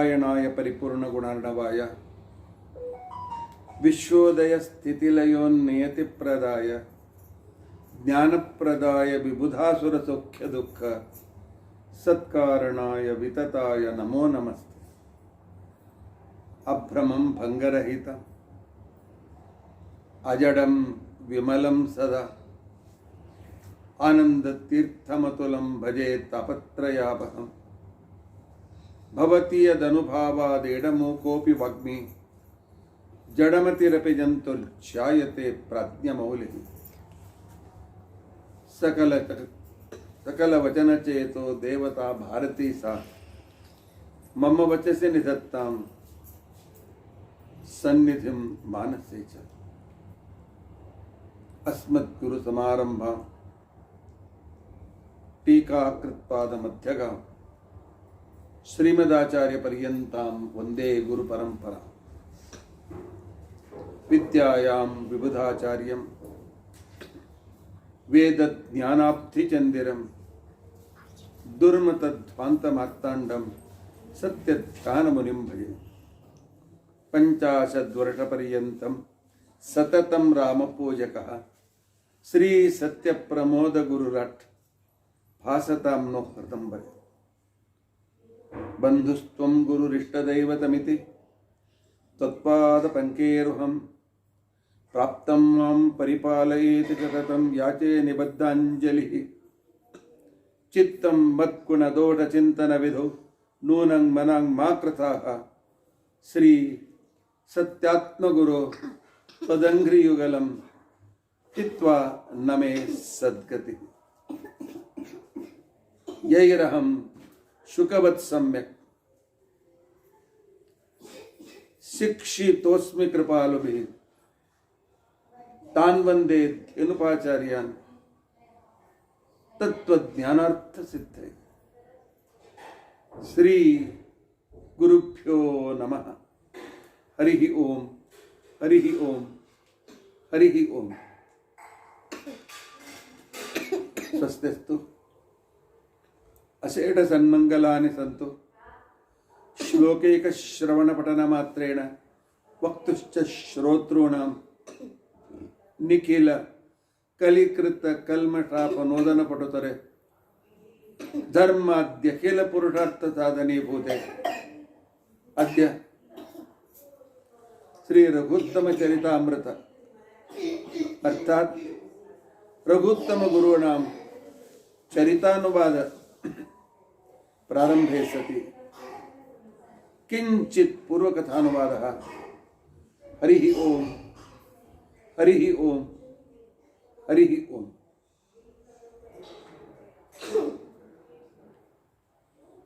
ನಾರಾಯಣಾಯ ಪರಿಪೂರ್ಣಗುಣಾರ್ಣವಾಯ ವಿಶ್ವೋದಯ ಸ್ಥಿತಿಲಯೋನ್ನಿಯತಿಪ್ರದಾಯ ಜ್ಞಾನಪ್ರದಾಯ ವಿಬುಧಾಸುರ ಸೌಖ್ಯ ದುಃಖ ಸತ್ಕಾರಣಾಯ ವಿತತಾಯ ನಮೋ ನಮಸ್ತೆ. ಅಭ್ರಮಂ ಭಂಗರಹಿತ ಅಜಡಂ ವಿಮಲಂ ಸದಾ ಆನಂದತೀರ್ಥಮತುಲಂ ಭಜೆ ತಾಪತ್ರಯಾಪಹಂ. ಭವತಿ ಯದನುಭಾವಾದೇಡಮೂಕೋಪಿ ವಾಗ್ಮಿ ಜಡಮತಿರಪಿ ಜಂತುರ್ಜಾಯತೆ ಪ್ರಾಜ್ಞಮೌಲಿಃ. ಸಕಲ ವಚನಚೇತೋ ದೇವತಾ ಭಾರತೀ ಸಾ ಮಮ ವಚಸಿ ನಿಧತ್ತಾಂ ಸನ್ನಿಧಿಂ ಮಾನಸೇ ಚ. ಅಸ್ಮದ್ಗುರು ಸಮಾರಂಭಾಂ ಟೀಕಾಕೃತ್ಪಾದ ಮಧ್ಯಗಾಂ ಶ್ರೀಮದಾಚಾರ್ಯ ಪರ್ಯಂತಾಂ ವಂದೇ ಗುರು ಪರಂಪರಾ. ವಿದ್ಯಾಯಾಂ ವಿಬುಧಾಚಾರ್ಯಂ ವೇದ ಜ್ಞಾನಾಬ್ಧಿಚಂದಿರಂ ದುರ್ಮತಧ್ವಾಂತಮಾರ್ತಾಂಡಂ ಸತ್ಯಧ್ಯಾನಮುನಿಂ ಭಜೆ. ಪಂಚಾಶದ್ವರ್ಷಪರ್ಯಂತಂ ಸತತಂ ರಾಮಪೂಜಕಃ ಶ್ರೀ ಸತ್ಯಪ್ರಮೋದ ಗುರುರಾಟ್ ಭಾಸತಾಂ ನೋ ಹೃದಂಬರೆ. ಬಂಧುಸ್ತ್ವಂ ಗುರುರಿಷ್ಟದೈವತಮಿತಿ ತತ್ಪಾದ ಪಂಕೇರುಹಂ ಪ್ರಾಪ್ತಂ ಮಾಂ ಪರಿಪಾಲಯೇತಿ ಸತತಂ ಯಾಚೆ ನಿಬದ್ಧಾಂಜಲಿಃ. ಚಿತ್ತಂ ಮತ್ಗುಣದೋಷಚಿಂತನ ವಿಧೌ ನೂನಂ ಮನಾಂ ಮಾ ಕೃತಾಃ ಶ್ರೀ ಸತ್ಯಾತ್ಮಗುರೋ ತ್ವದಂಘ್ರಿಯುಗಲಂ ಚಿತ್ವಾ ನಮೇ ಸದ್ಗತಿ. ಯೈರಹಂ ಶುಕವತ್ ಸಮ್ಯಕ್ ಶಿಕ್ಷಿತೋಸ್ಮಿ ಕೃಪಾಲುಭಿಃ ತಾನ್ ವಂದೇ ಧೇನುಪಾಚಾರ್ಯಾನ್ ತತ್ವಜ್ಞಾನಾರ್ಥ ಸಿದ್ಧೈ. ಶ್ರೀ ಗುರುಭ್ಯೋ ನಮಃ. ಹರಿ ಓಂ ಹರಿ ಓಂ ಹರಿ ಓಂ. ಸ್ವಸ್ತಿಸ್ತು ಅಶೇಷ ಸನ್ಮಂಗಲಾನಿ ಸಂತು. ಶ್ಲೋಕೈಕ ಶ್ರವಣ ಪಠನ ಮಾತ್ರೇಣ ವಕ್ತುಶ್ಚ ಶ್ರೋತॄಣಾಂ ನಿಖಿಲ ಕಲಿಕೃತ ಕಲ್ಮಷಾಪನೋದನ ಪಟುತರೆ ಧರ್ಮಾದ್ಯಖಿಲ ಪುರುಷಾರ್ಥ ಸಾಧನೀಭೂತೆ. ಅದ್ಯ ಶ್ರೀ ರಘುತ್ತಮ ಚರಿತಾಮೃತ ಅರ್ಥಾತ್ ರಘುತ್ತಮ ಗುರುಣಾಂ ಚರಿತಾನುವಾದ ಪ್ರಾರಂಭೆ ಸತಿ ಕಿಂಚಿತ್ ಪೂರ್ವಕಥಾನುವಾದಃ. ಹರಿ ಓಂ ಹರಿ ಓಂ ಹರಿ ಓಂ.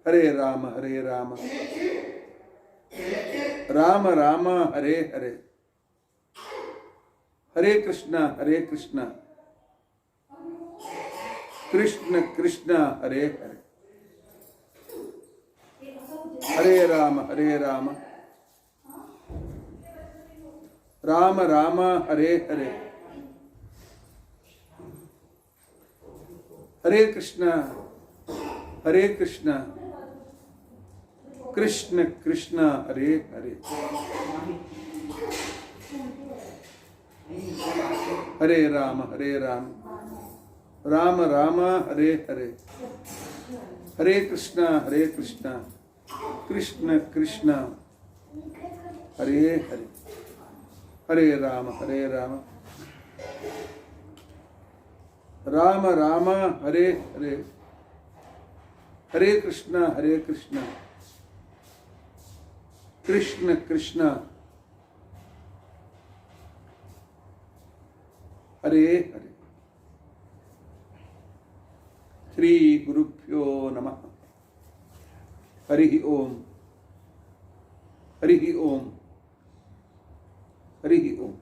ಹರೇ ರಾಮ ಹರೇ ರಾಮ ರಾಮ ರಾಮ ಹರೇ ಹರೇ. ಹರೇ ಕೃಷ್ಣ ಕೃಷ್ಣ ಕೃಷ್ಣ ಹರೇ ಹರೇ. ಹರೇ ರಾಮ ರಾಮ ರಾಮ ಹರೇ ಹರೇ. ಹರೇ ಕೃಷ್ಣ ಕೃಷ್ಣ ಕೃಷ್ಣ ಹರೇ ಹರೇ. ಹರೇ ರಾಮ ರಾಮ ರಾಮ ಹರೇ ಹರೇ. ಹರೇ ಕೃಷ್ಣ ಕೃಷ್ಣ ಕೃಷ್ಣ ಹರೇ ಹರೇ. ಹರೇ ರಾಮ ರಾಮ ರಾಮ ಹರೇ ಹರೇ. ಹರೇ ಕೃಷ್ಣ ಕೃಷ್ಣ ಕೃಷ್ಣ ಹರೇ ಹರೇ. ಶ್ರೀ ಗುರುಭ್ಯೋ ನಮಃ. ಹರಿ ಓಂ ಹರಿ ಓಂ ಹರಿ ಓಂ.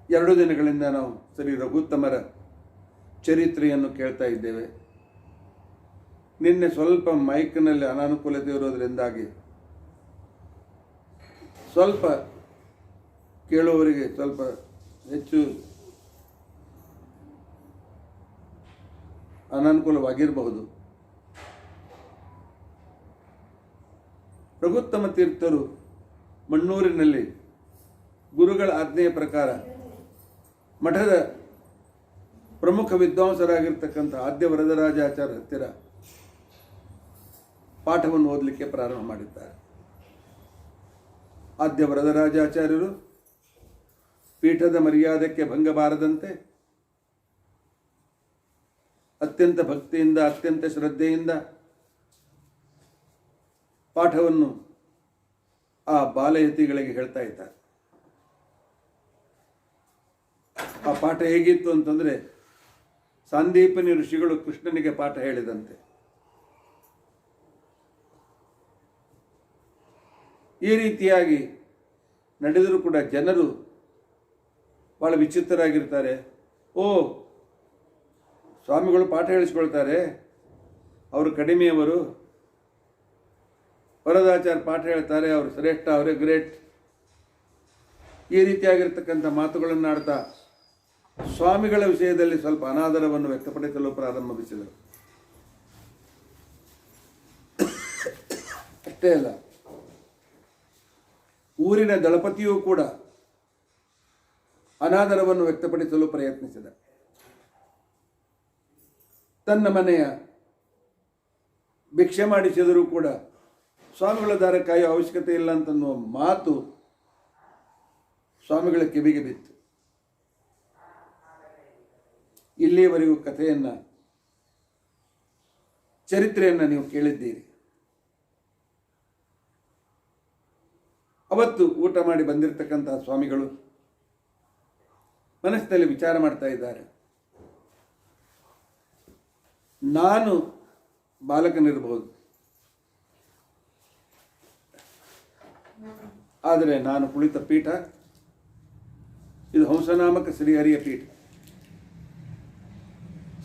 ಎರಡು ದಿನಗಳಿಂದ ನಾವು ಶ್ರೀ ರಘುತ್ತಮರ ಚರಿತ್ರೆಯನ್ನು ಕೇಳ್ತಾ ಇದ್ದೇವೆ. ನಿನ್ನೆ ಸ್ವಲ್ಪ ಮೈಕ್ನಲ್ಲಿ ಅನಾನುಕೂಲತೆ ಇರೋದರಿಂದಾಗಿ ಸ್ವಲ್ಪ ಕೇಳುವವರಿಗೆ ಸ್ವಲ್ಪ ಹೆಚ್ಚು ಅನಾನುಕೂಲವಾಗಿರಬಹುದು. ರಘುತ್ತಮ ತೀರ್ಥರು ಮಣ್ಣೂರಿನಲ್ಲಿ ಗುರುಗಳ ಆಜ್ಞೆಯ ಪ್ರಕಾರ ಮಠದ ಪ್ರಮುಖ ವಿದ್ವಾಂಸರಾಗಿರ್ತಕ್ಕಂಥ ಆದ್ಯ ವರದರಾಜಾಚಾರ್ಯ ಹತ್ತಿರ ಪಾಠವನ್ನು ಓದಲಿಕ್ಕೆ ಪ್ರಾರಂಭ ಮಾಡಿದ್ದಾರೆ. ಆದ್ಯ ವರದರಾಜಾಚಾರ್ಯರು ಪೀಠದ ಮರ್ಯಾದಕ್ಕೆ ಭಂಗ ಬಾರದಂತೆ ಅತ್ಯಂತ ಭಕ್ತಿಯಿಂದ ಅತ್ಯಂತ ಶ್ರದ್ಧೆಯಿಂದ ಪಾಠವನ್ನು ಆ ಬಾಲಯತಿಗಳಿಗೆ ಹೇಳ್ತಾ ಇದ್ದಾರೆ. ಆ ಪಾಠ ಹೇಗಿತ್ತು ಅಂತಂದರೆ, ಸಾಂದೀಪನಿ ಋಷಿಗಳು ಕೃಷ್ಣನಿಗೆ ಪಾಠ ಹೇಳಿದಂತೆ. ಈ ರೀತಿಯಾಗಿ ನಡೆದರೂ ಕೂಡ ಜನರು ಭಾಳ ವಿಚಿತ್ರರಾಗಿರ್ತಾರೆ. ಓ, ಸ್ವಾಮಿಗಳು ಪಾಠ ಹೇಳಿಸ್ಕೊಳ್ತಾರೆ, ಅವರು ಕಡಿಮೆಯವರು, ವರದಾಚಾರ್ಯ ಪಾಠ ಹೇಳ್ತಾರೆ, ಅವರು ಶ್ರೇಷ್ಠ, ಅವರೇ ಗ್ರೇಟ್, ಈ ರೀತಿಯಾಗಿರ್ತಕ್ಕಂಥ ಮಾತುಗಳನ್ನು ಆಡ್ತಾ ಸ್ವಾಮಿಗಳ ವಿಷಯದಲ್ಲಿ ಸ್ವಲ್ಪ ಅನಾದರವನ್ನು ವ್ಯಕ್ತಪಡಿಸಲು ಪ್ರಾರಂಭಿಸಿದರು. ಅಷ್ಟೇ ಅಲ್ಲ, ಊರಿನ ದಳಪತಿಯೂ ಕೂಡ ಅನಾದರವನ್ನು ವ್ಯಕ್ತಪಡಿಸಲು ಪ್ರಯತ್ನಿಸಿದ. ತನ್ನ ಮನೆಯ ಭಿಕ್ಷೆ ಮಾಡಿಸಿದರೂ ಕೂಡ ಸ್ವಾಮಿಗಳ ದಾರ ಕಾಯುವ ಅವಶ್ಯಕತೆ ಇಲ್ಲ ಅಂತನ್ನುವ ಮಾತು ಸ್ವಾಮಿಗಳ ಕಿವಿಗೆ ಬಿತ್ತು. ಇಲ್ಲಿಯವರೆಗೂ ಕಥೆಯನ್ನು, ಚರಿತ್ರೆಯನ್ನು ನೀವು ಕೇಳಿದ್ದೀರಿ. ಅವತ್ತು ಊಟ ಮಾಡಿ ಬಂದಿರತಕ್ಕಂತಹ ಸ್ವಾಮಿಗಳು ಮನಸ್ಸಿನಲ್ಲಿ ವಿಚಾರ ಮಾಡ್ತಾ ಇದ್ದಾರೆ. ನಾನು ಬಾಲಕನಿರಬಹುದು, ಆದರೆ ನಾನು ಕುಳಿತ ಪೀಠ ಇದು ಹಂಸನಾಮಕ ಶ್ರೀಹರಿಯ ಪೀಠ,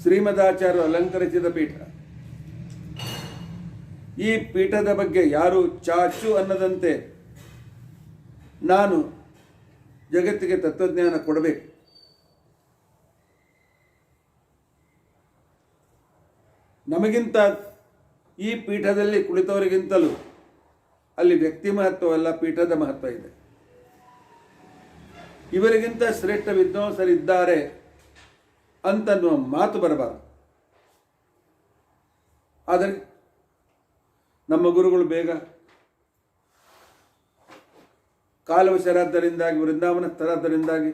ಶ್ರೀಮದಾಚಾರ್ಯರು ಅಲಂಕರಿಸಿದ ಪೀಠ. ಈ ಪೀಠದ ಬಗ್ಗೆ ಯಾರು ಚಾಚು ಅನ್ನದಂತೆ ನಾನು ಜಗತ್ತಿಗೆ ತತ್ವಜ್ಞಾನ ಕೊಡಬೇಕು. ನಮಗಿಂತ ಈ ಪೀಠದಲ್ಲಿ ಕುಳಿತವರಿಗಿಂತಲೂ ಅಲ್ಲಿ ವ್ಯಕ್ತಿ ಮಹತ್ವವಲ್ಲ, ಪೀಠದ ಮಹತ್ವ ಇದೆ. ಇವರಿಗಿಂತ ಶ್ರೇಷ್ಠ ವಿದ್ವಾಂಸರಿದ್ದಾರೆ ಅಂತನ್ನುವ ಮಾತು ಬರಬಾರದು. ಆದರೆ ನಮ್ಮ ಗುರುಗಳು ಬೇಗ ಕಾಲವಶರಾದ್ದರಿಂದಾಗಿ, ವೃಂದಾವನಸ್ಥರಾದ್ದರಿಂದಾಗಿ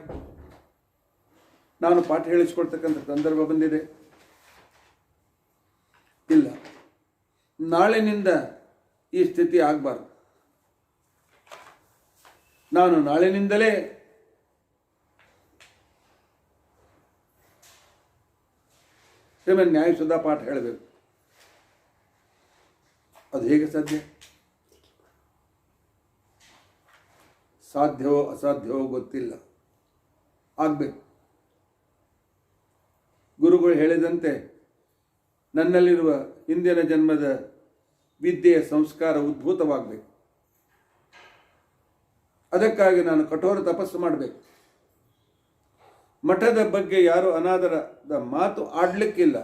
ನಾನು ಪಾಠ ಹೇಳಿಸ್ಕೊಳ್ತಕ್ಕಂಥ ಸಂದರ್ಭ ಬಂದಿದೆ. ಇಲ್ಲ, ನಾಳಿನಿಂದ ಈ ಸ್ಥಿತಿ ಆಗಬಾರ್ದು. ನಾನು ನಾಳಿನಿಂದಲೇ ಶ್ರೀಮನ್ ನ್ಯಾಯಸುಧಾ ಪಾಠ ಹೇಳಬೇಕು. ಅದು ಹೇಗೆ ಸಾಧ್ಯ? ಸಾಧ್ಯವೋ ಅಸಾಧ್ಯವೋ ಗೊತ್ತಿಲ್ಲ, ಆಗಬೇಕು. ಗುರುಗಳು ಹೇಳಿದಂತೆ ನನ್ನಲ್ಲಿರುವ ಹಿಂದಿನ ಜನ್ಮದ ವಿದ್ಯೆಯ ಸಂಸ್ಕಾರ ಉದ್ಭೂತವಾಗಬೇಕು. ಅದಕ್ಕಾಗಿ ನಾನು ಕಠೋರ ತಪಸ್ಸು ಮಾಡಬೇಕು. ಮಠದ ಬಗ್ಗೆ ಯಾರು ಅನಾದರದ ಮಾತು ಆಡಲಿಕ್ಕಿಲ್ಲ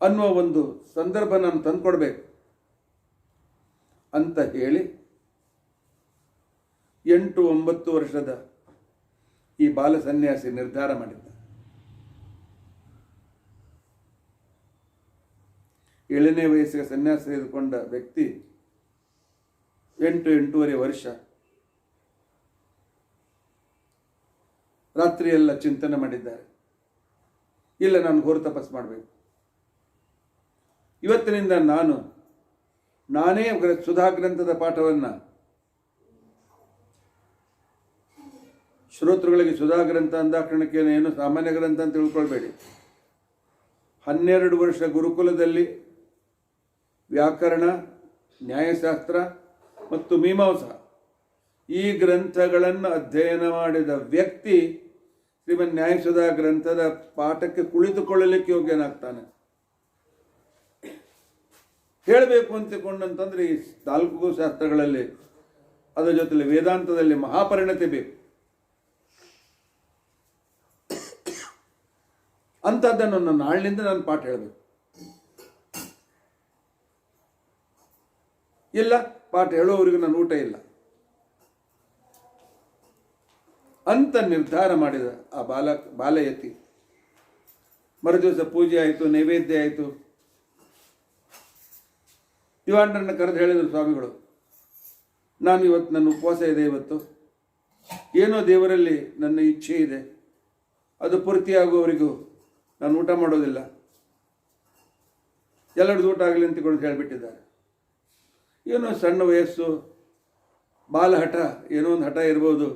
ಅನ್ನುವ ಒಂದು ಸಂದರ್ಭ ನಾನು ತಂದುಕೊಡ್ಬೇಕು ಅಂತ ಹೇಳಿ 8-9 ವರ್ಷದ ಈ ಬಾಲ ಸನ್ಯಾಸಿ ನಿರ್ಧಾರ ಮಾಡಿದ್ದ. 7ನೇ ವಯಸ್ಸಿಗೆ ಸನ್ಯಾಸ ತೆಗೆದುಕೊಂಡ ವ್ಯಕ್ತಿ 8-8.5 ವರ್ಷ ರಾತ್ರಿಯೆಲ್ಲ ಚಿಂತನೆ ಮಾಡಿದ್ದಾರೆ. ಇಲ್ಲ, ನಾನು ಘೋರ ತಪಸ್ಸು ಮಾಡಬೇಕು. ಇವತ್ತಿನಿಂದ ನಾನೇ ಸುಧಾ ಗ್ರಂಥದ ಪಾಠವನ್ನು ಶ್ರೋತೃಗಳಿಗೆ, ಸುಧಾ ಗ್ರಂಥ ಅಂದಾಕ್ಷಣಕ್ಕೆ ಏನು ಸಾಮಾನ್ಯ ಗ್ರಂಥ ಅಂತ ತಿಳ್ಕೊಳ್ಬೇಡಿ. 12 ವರ್ಷ ಗುರುಕುಲದಲ್ಲಿ ವ್ಯಾಕರಣ, ನ್ಯಾಯಶಾಸ್ತ್ರ ಮತ್ತು ಮೀಮಾಂಸ ಈ ಗ್ರಂಥಗಳನ್ನು ಅಧ್ಯಯನ ಮಾಡಿದ ವ್ಯಕ್ತಿ ಶ್ರೀಮನ್ ನ್ಯಾಯಸುಧಾ ಗ್ರಂಥದ ಪಾಠಕ್ಕೆ ಕುಳಿತುಕೊಳ್ಳಲಿಕ್ಕೆ ಯೋಗ್ಯನಾಗ್ತಾನೆ. ಹೇಳಬೇಕು ಅಂತಿಕೊಂಡಂತಂದ್ರೆ ಈ 4 ಶಾಸ್ತ್ರಗಳಲ್ಲಿ, ಅದರ ಜೊತೆಲಿ ವೇದಾಂತದಲ್ಲಿ ಮಹಾಪರಿಣತಿ ಬೇಕು. ಅಂಥದ್ದನ್ನು ನಾನು ನಾಳಿನಿಂದ ನಾನು ಪಾಠ ಹೇಳಬೇಕು. ಇಲ್ಲ, ಪಾಠ ಹೇಳುವವರಿಗೂ ನಾನು ಊಟ ಇಲ್ಲ ಅಂತ ನಿರ್ಧಾರ ಮಾಡಿದ ಆ ಬಾಲಯತಿ. ಮರುದಿವಸ ಪೂಜೆ ಆಯಿತು, ನೈವೇದ್ಯ ಆಯಿತು. ದಿವಾಂಡರನ್ನು ಕರೆದು ಹೇಳಿದರು ಸ್ವಾಮಿಗಳು, ನಾನು ಇವತ್ತು ನನ್ನ ಉಪವಾಸ ಇದೆ, ಇವತ್ತು ಏನೋ ದೇವರಲ್ಲಿ ನನ್ನ ಇಚ್ಛೆ ಇದೆ, ಅದು ಪೂರ್ತಿಯಾಗುವವರೆಗೂ ನಾನು ಊಟ ಮಾಡೋದಿಲ್ಲ, ಎಲ್ಲರದ್ದು ಊಟ ಆಗಲಿ ಅಂತಕೊಂಡು ಹೇಳಿಬಿಟ್ಟಿದ್ದಾರೆ. ಏನೋ ಸಣ್ಣ ವಯಸ್ಸು, ಬಾಲಹಠ, ಏನೋ ಒಂದು ಹಠ ಇರ್ಬೋದು.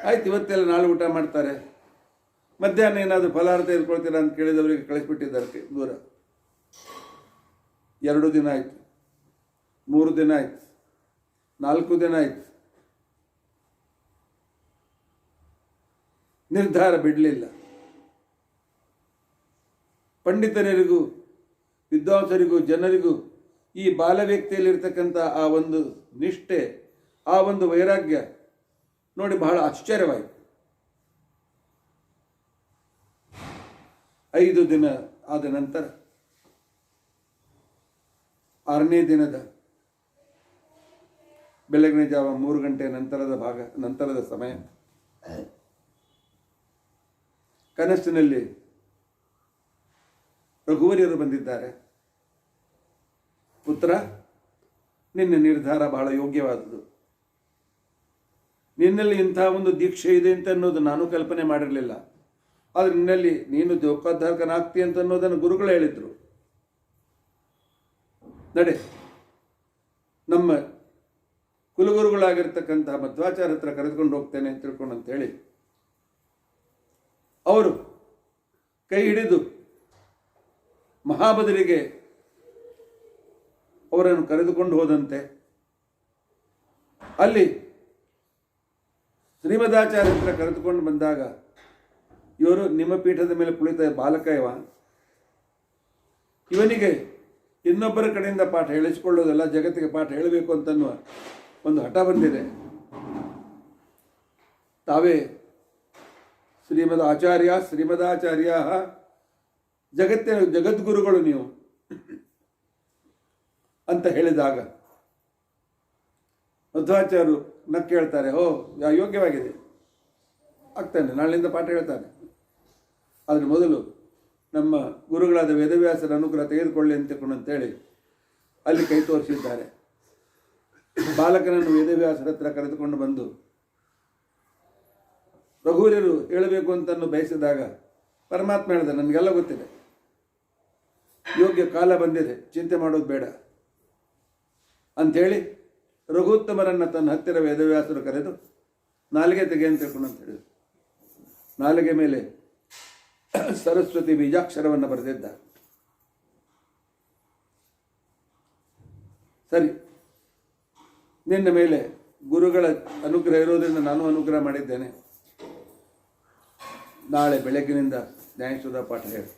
ಆಯ್ತು, ಇವತ್ತೆಲ್ಲ ನಾಳೆ ಊಟ ಮಾಡ್ತಾರೆ, ಮಧ್ಯಾಹ್ನ ಏನಾದರೂ ಫಲಾಹಾರ ತೆಗೆದುಕೊಳ್ತೀರಾ ಅಂತ ಕೇಳಿದವರಿಗೆ ಕಳಿಸ್ಬಿಟ್ಟಿದ್ದಾರೆ ದೂರ. 2 ದಿನ ಆಯಿತು, 3 ದಿನ ಆಯಿತು, 4 ದಿನ ಆಯಿತು, ನಿರ್ಧಾರ ಬಿಡಲಿಲ್ಲ. ಪಂಡಿತರಿಗೂ ವಿದ್ವಾಂಸರಿಗೂ ಜನರಿಗೂ ಈ ಬಾಲ ವ್ಯಕ್ತಿಯಲ್ಲಿರ್ತಕ್ಕಂಥ ಆ ಒಂದು ನಿಷ್ಠೆ, ಆ ಒಂದು ವೈರಾಗ್ಯ ನೋಡಿ ಬಹಳ ಆಶ್ಚರ್ಯವಾಯಿತು. 5 ದಿನ ಆದ ನಂತರ 6ನೇ ದಿನದ ಬೆಳಗಿನ ಜಾವ 3 ಗಂಟೆ ನಂತರದ ಸಮಯ, ಕನಸಿನಲ್ಲಿ ರಘುವರಿಯರು ಬಂದಿದ್ದಾರೆ. ಪುತ್ರ, ನಿನ್ನ ನಿರ್ಧಾರ ಬಹಳ ಯೋಗ್ಯವಾದುದು. ನಿನ್ನಲ್ಲಿ ಇಂಥ ಒಂದು ದೀಕ್ಷೆ ಇದೆ ಅಂತ ಅನ್ನೋದು ನಾನು ಕಲ್ಪನೆ ಮಾಡಿರಲಿಲ್ಲ. ಆದರೆ ನಿನ್ನಲ್ಲಿ ನೀನು ಜೋಕೋದ್ಧಾರಕನಾಗ್ತಿ ಅಂತ ಅನ್ನೋದನ್ನು ಗುರುಗಳು ಹೇಳಿದರು. ನಡೆ, ನಮ್ಮ ಕುಲಗುರುಗಳಾಗಿರ್ತಕ್ಕಂಥ ಮಧ್ವಾಚಾರ್ಯ ಹತ್ರ ಕರೆದುಕೊಂಡು ಹೋಗ್ತೇನೆ ಅಂತ ತಿಳ್ಕೊಂಡು ಅಂತೇಳಿ ಅವರು ಕೈ ಹಿಡಿದು ಮಹಾಬದರಿಗೆ ಅವರನ್ನು ಕರೆದುಕೊಂಡು ಹೋದಂತೆ. ಅಲ್ಲಿ ಶ್ರೀಮದಾಚಾರ್ಯ ಹತ್ರ ಕರೆದುಕೊಂಡು ಬಂದಾಗ, ಇವರು ನಿಮ್ಮ ಪೀಠದ ಮೇಲೆ ಕುಳಿತ ಬಾಲಕ ಇವನಿಗೆ ಇನ್ನೊಬ್ಬರ ಕಡೆಯಿಂದ ಪಾಠ ಹೇಳಿಸಿಕೊಳ್ಳೋದಲ್ಲ, ಜಗತ್ತಿಗೆ ಪಾಠ ಹೇಳಬೇಕು ಅಂತನ್ನುವ ಒಂದು ಹಠ ಬಂದಿದೆ. ತಾವೇ ಶ್ರೀಮದಾಚಾರ್ಯ ಜಗತ್ತಿನ ಜಗದ್ಗುರುಗಳು ನೀವು ಅಂತ ಹೇಳಿದಾಗ ಮಧ್ವಾಚಾರ್ಯರು ನಕ್ಕೆ ಹೇಳ್ತಾರೆ, ಯೋಗ್ಯವಾಗಿದೆ, ಆಗ್ತಾನೆ, ನಾಳಿನಿಂದ ಪಾಠ ಹೇಳ್ತಾನೆ. ಆದರೆ ಮೊದಲು ನಮ್ಮ ಗುರುಗಳಾದ ವೇದವ್ಯಾಸರ ಅನುಗ್ರಹ ತೆಗೆದುಕೊಳ್ಳಿ ಅಂತೇಳಿ ಅಲ್ಲಿ ಕೈ ತೋರಿಸಿದ್ದಾರೆ. ಬಾಲಕನನ್ನು ವೇದವ್ಯಾಸರ ಹತ್ರ ಕರೆದುಕೊಂಡು ಬಂದು ರಘುವರಿಯರು ಹೇಳಬೇಕು ಅಂತನ್ನು ಬಯಸಿದಾಗ ಪರಮಾತ್ಮ ಹೇಳಿದ, ನನಗೆಲ್ಲ ಗೊತ್ತಿದೆ, ಯೋಗ್ಯ ಕಾಲ ಬಂದಿದೆ, ಚಿಂತೆ ಮಾಡೋದು ಬೇಡ ಅಂಥೇಳಿ ರಘುತ್ತಮರನ್ನು ತನ್ನ ಹತ್ತಿರ ವೇದವ್ಯಾಸರು ಕರೆದು ನಾಲಿಗೆ ತೆಗೆ ಅಂತ ತಿಳ್ಕೊಂಡು ಅಂತ ಹೇಳಿದರು. ನಾಲಿಗೆ ಮೇಲೆ ಸರಸ್ವತಿ ಬೀಜಾಕ್ಷರವನ್ನು ಬರೆದಿದ್ದ. ಸರಿ, ನಿನ್ನ ಮೇಲೆ ಗುರುಗಳ ಅನುಗ್ರಹ ಇರೋದ್ರಿಂದ ನಾನು ಅನುಗ್ರಹ ಮಾಡಿದ್ದೇನೆ, ನಾಳೆ ಬೆಳಗ್ಗಿನಿಂದ ನ್ಯಾಯಸುಧ ಪಾಠ ಹೇಳು.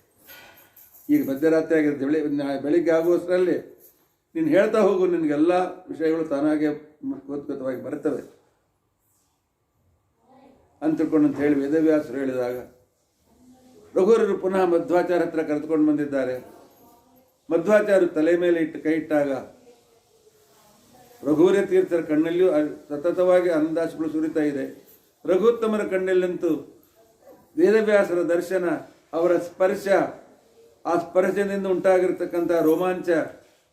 ಈಗ ಮಧ್ಯರಾತ್ರಿ ಆಗಿದೆ, ಬೆಳಿಗ್ಗೆ ಆಗುವಷ್ಟರಲ್ಲಿ ನೀನು ಹೇಳ್ತಾ ಹೋಗು, ನಿನಗೆಲ್ಲ ವಿಷಯಗಳು ತಾನಾಗೆ ಮುಖೋದ್ಗತವಾಗಿ ಬರ್ತವೆ ಅಂತ ತಿಳ್ಕೊಂಡು ಅಂತ ಹೇಳಿ ವೇದವ್ಯಾಸರು ಹೇಳಿದಾಗ ರಘುವರರು ಪುನಃ ಮಧ್ವಾಚಾರ್ಯ ಹತ್ರ ಕರೆದುಕೊಂಡು ಬಂದಿದ್ದಾರೆ. ಮಧ್ವಾಚಾರ್ಯರು ತಲೆ ಮೇಲೆ ಕೈ ಇಟ್ಟಾಗ ರಘುವರ್ಯ ತೀರ್ಥರ ಕಣ್ಣಲ್ಲಿಯೂ ಸತತವಾಗಿ ಆನಂದಾಶ್ರುಗಳು ಸುರಿತಾ ಇದೆ. ರಘುತ್ತಮರ ಕಣ್ಣಲ್ಲಂತೂ ವೇದವ್ಯಾಸರ ದರ್ಶನ, ಅವರ ಸ್ಪರ್ಶ, ಆ ಸ್ಪರ್ಶದಿಂದ ಉಂಟಾಗಿರ್ತಕ್ಕಂಥ ರೋಮಾಂಚ,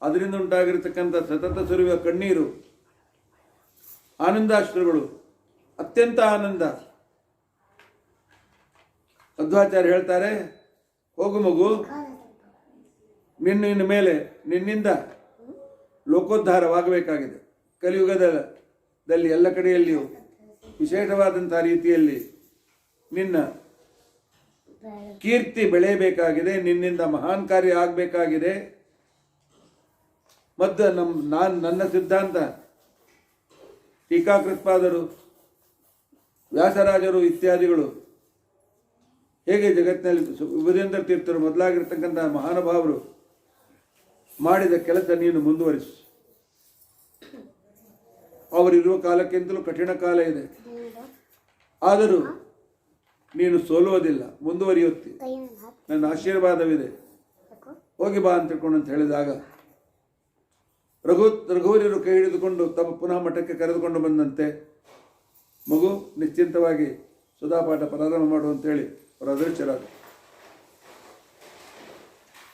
ಅದರಿಂದ ಉಂಟಾಗಿರ್ತಕ್ಕಂಥ ಸತತ ಸುರಿಯುವ ಕಣ್ಣೀರು, ಆನಂದಾಶ್ರುಗಳು, ಅತ್ಯಂತ ಆನಂದ. ಮಧ್ವಾಚಾರ್ಯ ಹೇಳ್ತಾರೆ, ಹೋಗು ಮಗು, ನಿನ್ನ ಮೇಲೆ ನಿನ್ನಿಂದ ಲೋಕೋದ್ಧಾರವಾಗಬೇಕಾಗಿದೆ. ಕಲಿಯುಗದಲ್ಲಿ ಎಲ್ಲ ಕಡೆಯಲ್ಲಿಯೂ ವಿಶೇಷವಾದಂಥ ರೀತಿಯಲ್ಲಿ ನಿನ್ನ ಕೀರ್ತಿ ಬೆಳೆಯಬೇಕಾಗಿದೆ, ನಿನ್ನಿಂದ ಮಹಾನ್ ಕಾರ್ಯ ಆಗಬೇಕಾಗಿದೆ. ಮತ್ತು ನನ್ನ ಸಿದ್ಧಾಂತ ಟೀಕಾಕೃತ್ಪಾದರು, ವ್ಯಾಸರಾಜರು ಇತ್ಯಾದಿಗಳು ಹೇಗೆ ಜಗತ್ತಿನಲ್ಲಿ ವಿಭುಧೇಂದ್ರ ತೀರ್ಥರು ಮೊದಲಾಗಿರ್ತಕ್ಕಂಥ ಮಹಾನುಭಾವರು ಮಾಡಿದ ಕೆಲಸ ನೀನು ಮುಂದುವರಿಸು. ಅವರಿರುವ ಕಾಲಕ್ಕಿಂತಲೂ ಕಠಿಣ ಕಾಲ ಇದೆ. ಆದರೂ ನೀನು ಸೋಲುವುದಿಲ್ಲ, ಮುಂದುವರಿಯುತ್ತಿ, ನನ್ನ ಆಶೀರ್ವಾದವಿದೆ, ಹೋಗಿ ಬಾ ಅಂತ ತಿಳ್ಕೊಂಡು ಅಂತ ಹೇಳಿದಾಗ ರಘುವೀರರು ಕೈ ಹಿಡಿದುಕೊಂಡು ತಮ್ಮ ಪುನಃ ಮಠಕ್ಕೆ ಕರೆದುಕೊಂಡು ಬಂದಂತೆ ಮಗು ನಿಶ್ಚಿಂತವಾಗಿ ಸುಧಾಪಾಠ ಪ್ರಾರಂಭ ಮಾಡು ಅಂತೇಳಿ ಅವರು ಅದೃಶ್ಯರಾದ.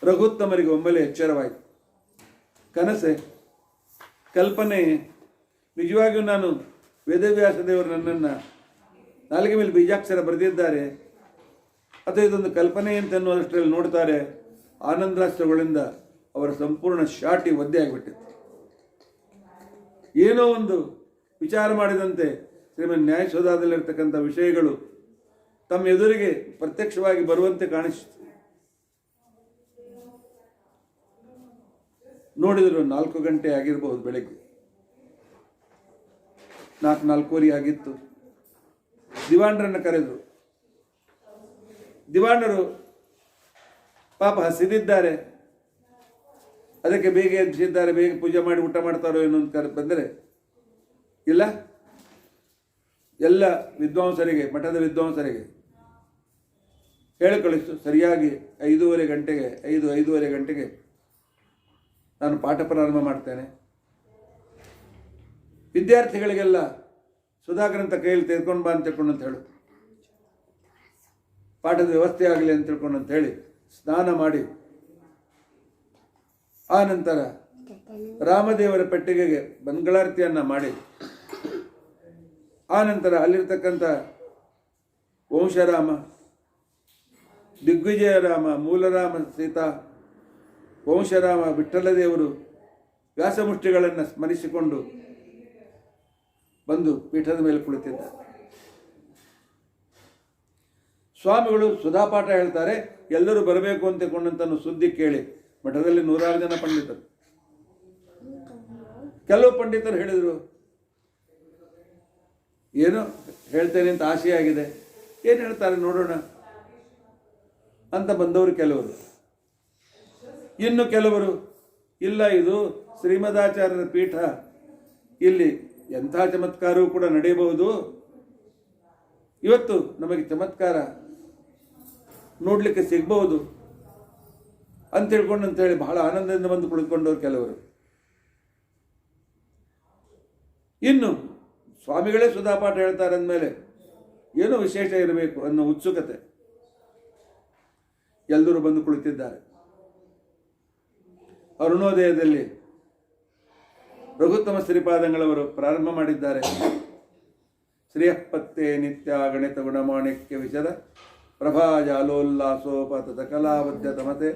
ರಘುತ್ತಮರಿಗೆ ಒಮ್ಮೆಲೆ ಎಚ್ಚರವಾಯಿತು. ಕನಸೆ, ಕಲ್ಪನೆ, ನಿಜವಾಗಿಯೂ ನಾನು ವೇದವ್ಯಾಸ ದೇವರು ನನ್ನನ್ನು ನಾಲಿಗೆ ಮೇಲೆ ಬೀಜಾಕ್ಷರ ಬರೆದಿದ್ದಾರೆ ಅಥವಾ ಇದೊಂದು ಕಲ್ಪನೆ ಅಂತ ಅನ್ನುವಷ್ಟರಲ್ಲಿ ನೋಡ್ತಾರೆ. ಆನಂದಾಸ್ತ್ರಗಳಿಂದ ಅವರ ಸಂಪೂರ್ಣ ಶಾಟಿ ಒದ್ದೆ ಆಗಿಬಿಟ್ಟಿತ್ತು. ಏನೋ ಒಂದು ವಿಚಾರ ಮಾಡಿದಂತೆ ಶ್ರೀಮನ್ ನ್ಯಾಯಸೌಧದಲ್ಲಿರ್ತಕ್ಕಂಥ ವಿಷಯಗಳು ತಮ್ಮ ಎದುರಿಗೆ ಪ್ರತ್ಯಕ್ಷವಾಗಿ ಬರುವಂತೆ ಕಾಣಿಸಿತು. ನೋಡಿದರು 4 ಗಂಟೆ ಆಗಿರಬಹುದು, ಬೆಳಗ್ಗೆ 4:45 ಆಗಿತ್ತು. ದಿವಾಣರನ್ನು ಕರೆದರು. ದಿವಾಣರು ಪಾಪ ಹಸಿದಿದ್ದಾರೆ, ಅದಕ್ಕೆ ಬೇಗ ಎಬ್ಬಿಸಿದ್ದಾರೆ, ಬೇಗ ಪೂಜೆ ಮಾಡಿ ಊಟ ಮಾಡ್ತಾರೋ ಏನೋ ಅಂತ ಬಂದರೆ ಇಲ್ಲ, ಎಲ್ಲ ವಿದ್ವಾಂಸರಿಗೆ, ಮಠದ ವಿದ್ವಾಂಸರಿಗೆ ಹೇಳಿ ಕಳಿಸ್ತು, ಸರಿಯಾಗಿ 5:30 ಗಂಟೆಗೆ 5:05 ಗಂಟೆಗೆ ನಾನು ಪಾಠ ಪ್ರಾರಂಭ ಮಾಡ್ತೇನೆ. ವಿದ್ಯಾರ್ಥಿಗಳಿಗೆಲ್ಲ ಸುಧಾಕರಂತ ಕೈಯಲ್ಲಿ ತೆಗೆದುಕೊಂಡು ಬಾ ಅಂತ ತಿಳ್ಕೊಂಡು ಅಂತ ಹೇಳು, ಪಾಠದ ವ್ಯವಸ್ಥೆ ಆಗಲಿ ಅಂತ ತಿಳ್ಕೊಂಡು ಅಂತ ಹೇಳಿ ಸ್ನಾನ ಮಾಡಿ ಆ ನಂತರ ರಾಮದೇವರ ಪೆಟ್ಟಿಗೆಗೆ ಮಂಗಳಾರತಿಯನ್ನು ಮಾಡಿ ಆ ನಂತರ ಅಲ್ಲಿರ್ತಕ್ಕಂಥ ವಂಶರಾಮ, ದಿಗ್ವಿಜಯರಾಮ, ಮೂಲರಾಮ, ಸೀತಾ, ವಂಶರಾಮ, ವಿಠ್ಠಲದೇವರು ವ್ಯಾಸಮುಷ್ಟಿಗಳನ್ನು ಸ್ಮರಿಸಿಕೊಂಡು ಬಂದು ಪೀಠದ ಮೇಲೆ ಕುಳಿತಿದ್ದಾರೆ. ಸ್ವಾಮಿಗಳು ಸುಧಾಪಾಠ ಹೇಳ್ತಾರೆ, ಎಲ್ಲರೂ ಬರಬೇಕು ಅಂತ ಕೊಂಡಂತನ್ನು ಸುದ್ದಿ ಕೇಳಿ ಮಠದಲ್ಲಿ 106 ಜನ ಪಂಡಿತರು. ಕೆಲವು ಪಂಡಿತರು ಹೇಳಿದರು, ಏನೋ ಹೇಳ್ತೇನೆ ಅಂತ ಆಸೆಯಾಗಿದೆ, ಏನು ಹೇಳ್ತಾರೆ ನೋಡೋಣ ಅಂತ ಬಂದವರು ಕೆಲವರು. ಇನ್ನು ಕೆಲವರು ಇಲ್ಲ, ಇದು ಶ್ರೀಮದಾಚಾರ್ಯರ ಪೀಠ, ಇಲ್ಲಿ ಎಂಥ ಚಮತ್ಕಾರವೂ ಕೂಡ ನಡೆಯಬಹುದು, ಇವತ್ತು ನಮಗೆ ಚಮತ್ಕಾರ ನೋಡಲಿಕ್ಕೆ ಸಿಗಬಹುದು ಅಂತ ತಿಳ್ಕೊಂಡು ಅಂತೇಳಿ ಬಹಳ ಆನಂದದಿಂದ ಬಂದು ಕುಳಿತುಕೊಂಡವರು ಕೆಲವರು. ಇನ್ನು ಸ್ವಾಮಿಗಳೇ ಸುಧಾಪಾಠ ಹೇಳ್ತಾರೆ ಅಂದಮೇಲೆ ಏನೋ ವಿಶೇಷ ಇರಬೇಕು ಅನ್ನೋ ಉತ್ಸುಕತೆ ಎಲ್ಲರೂ ಬಂದು ಕುಳಿತಿದ್ದಾರೆ. ಅರುಣೋದಯದಲ್ಲಿ ರಘುತ್ತಮ ಶ್ರೀಪಾದಂಗಳವರು ಪ್ರಾರಂಭ ಮಾಡಿದ್ದಾರೆ. ಶ್ರೇಯಪತ್ತೆ ನಿತ್ಯ ಗಣಿತ ಗುಣಮಾಣಿಕ್ಯ ವಿಶದ ಪ್ರಭಾಜಾಲೋಲ್ಲಾಸೋಪತ ಕಲಾವದ್ಯತಮತೆ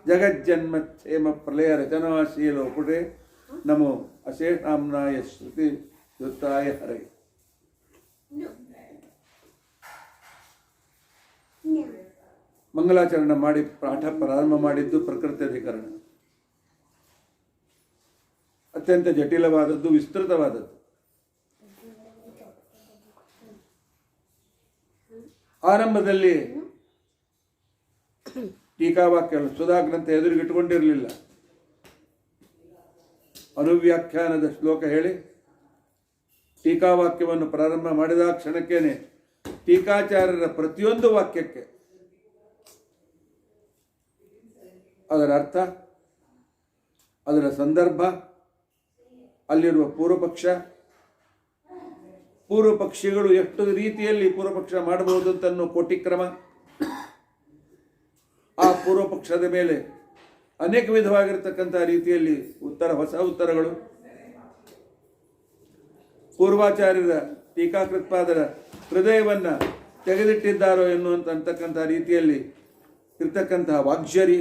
ಜಗಜ್ಜನ್ಮಕ್ಷೇಮ ಪ್ರಲಯ ರಚನಾಶೀಲೋ ಪುಟೆ ನಮೋ ಅಶೇಷಾಮ್ನಾಯ ಶ್ರುತಿ ಯುತ್ತಾಯ ಹರೈ. ಮಂಗಲಾಚರಣೆ ಮಾಡಿ ಪಾಠ ಪ್ರಾರಂಭ ಮಾಡಿದ್ದು ಪ್ರಕೃತಿ ಅಧಿಕರಣ. ಅತ್ಯಂತ ಜಟಿಲವಾದದ್ದು, ವಿಸ್ತೃತವಾದದ್ದು. ಆರಂಭದಲ್ಲಿ ಟೀಕಾವಾಕ್ಯಗಳು ಸುಧಾಗ್ರಂಥ ಎದುರಿಗಿಟ್ಟುಕೊಂಡಿರಲಿಲ್ಲ. ಅನುವ್ಯಾಖ್ಯಾನದ ಶ್ಲೋಕ ಹೇಳಿ ಟೀಕಾವಾಕ್ಯವನ್ನು ಪ್ರಾರಂಭ ಮಾಡಿದ ಕ್ಷಣಕ್ಕೇನೆ ಟೀಕಾಚಾರ್ಯರ ಪ್ರತಿಯೊಂದು ವಾಕ್ಯಕ್ಕೆ ಅದರ ಅರ್ಥ, ಅದರ ಸಂದರ್ಭ, ಅಲ್ಲಿರುವ ಪೂರ್ವಪಕ್ಷಿಗಳು ಎಷ್ಟು ರೀತಿಯಲ್ಲಿ ಪೂರ್ವಪಕ್ಷ ಮಾಡಬಹುದು ಅಂತನ್ನೋ ಕೋಟಿಕ್ರಮ, ಆ ಪೂರ್ವಪಕ್ಷದ ಮೇಲೆ ಅನೇಕ ವಿಧವಾಗಿರತಕ್ಕಂಥ ರೀತಿಯಲ್ಲಿ ಹೊಸ ಉತ್ತರಗಳು, ಪೂರ್ವಾಚಾರ್ಯರ ಟೀಕಾಕೃತ್ಪಾದರ ಹೃದಯವನ್ನು ತೆಗೆದಿಟ್ಟಿದ್ದಾರೋ ಅಂತಕ್ಕಂಥ ರೀತಿಯಲ್ಲಿ ಇರ್ತಕ್ಕಂತಹ ವಾಗ್ಝರಿ.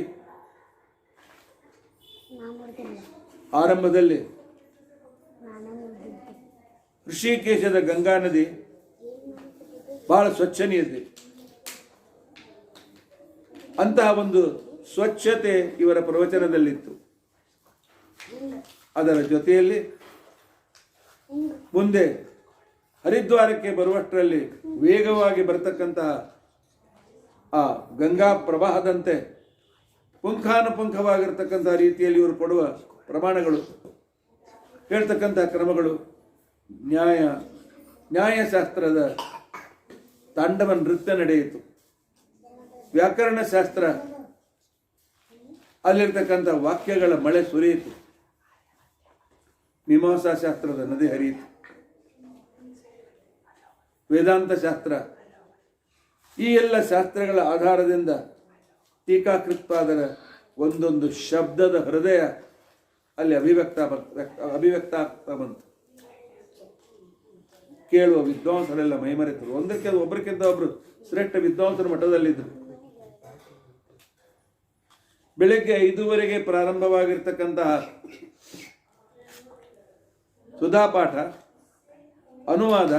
ಆರಂಭದಲ್ಲಿ ಋಷಿಕೇಶದ ಗಂಗಾ ನದಿ ಬಹಳ ಸ್ವಚ್ಛ ನೀರಿದೆ. ಅಂತಹ ಒಂದು ಸ್ವಚ್ಛತೆ ಇವರ ಪ್ರವಚನದಲ್ಲಿತ್ತು. ಅದರ ಜೊತೆಯಲ್ಲಿ ಮುಂದೆ ಹರಿದ್ವಾರಕ್ಕೆ ಬರುವಷ್ಟರಲ್ಲಿ ವೇಗವಾಗಿ ಬರತಕ್ಕಂತಹ ಆ ಗಂಗಾ ಪ್ರವಾಹದಂತೆ ಪುಂಖಾನುಪುಂಖವಾಗಿರ್ತಕ್ಕಂಥ ರೀತಿಯಲ್ಲಿ ಇವರು ಕೊಡುವ ಪ್ರಮಾಣಗಳು, ಹೇಳ್ತಕ್ಕಂಥ ಕ್ರಮಗಳು, ನ್ಯಾಯಶಾಸ್ತ್ರದ ತಾಂಡವ ನೃತ್ಯ ನಡೆಯಿತು. ವ್ಯಾಕರಣ ಶಾಸ್ತ್ರ, ಅಲ್ಲಿರ್ತಕ್ಕಂಥ ವಾಕ್ಯಗಳ ಮಳೆ ಸುರಿಯಿತು. ಮೀಮಾಂಸಾ ಶಾಸ್ತ್ರದ ನದಿ ಹರಿಯಿತು. ವೇದಾಂತ ಶಾಸ್ತ್ರ, ಈ ಎಲ್ಲ ಶಾಸ್ತ್ರಗಳ ಆಧಾರದಿಂದ ಟೀಕಾಕೃತ್ಪಾದರ ಒಂದೊಂದು ಶಬ್ದದ ಹೃದಯ ಅಲ್ಲಿ ಅಭಿವ್ಯಕ್ತ ಆಗ್ತಾ ಬಂತು. ಕೇಳುವ ವಿದ್ವಾಂಸರೆಲ್ಲ ಮೈಮರೆತರು. ಒಬ್ಬರಿಗಿಂತ ಒಬ್ಬರು ಶ್ರೇಷ್ಠ ವಿದ್ವಾಂಸರ ಮಟ್ಟದಲ್ಲಿದ್ದರು. ಬೆಳಗ್ಗೆ 5 ಪ್ರಾರಂಭವಾಗಿರ್ತಕ್ಕಂತಹ ಸುಧಾಪಾಠ, ಅನುವಾದ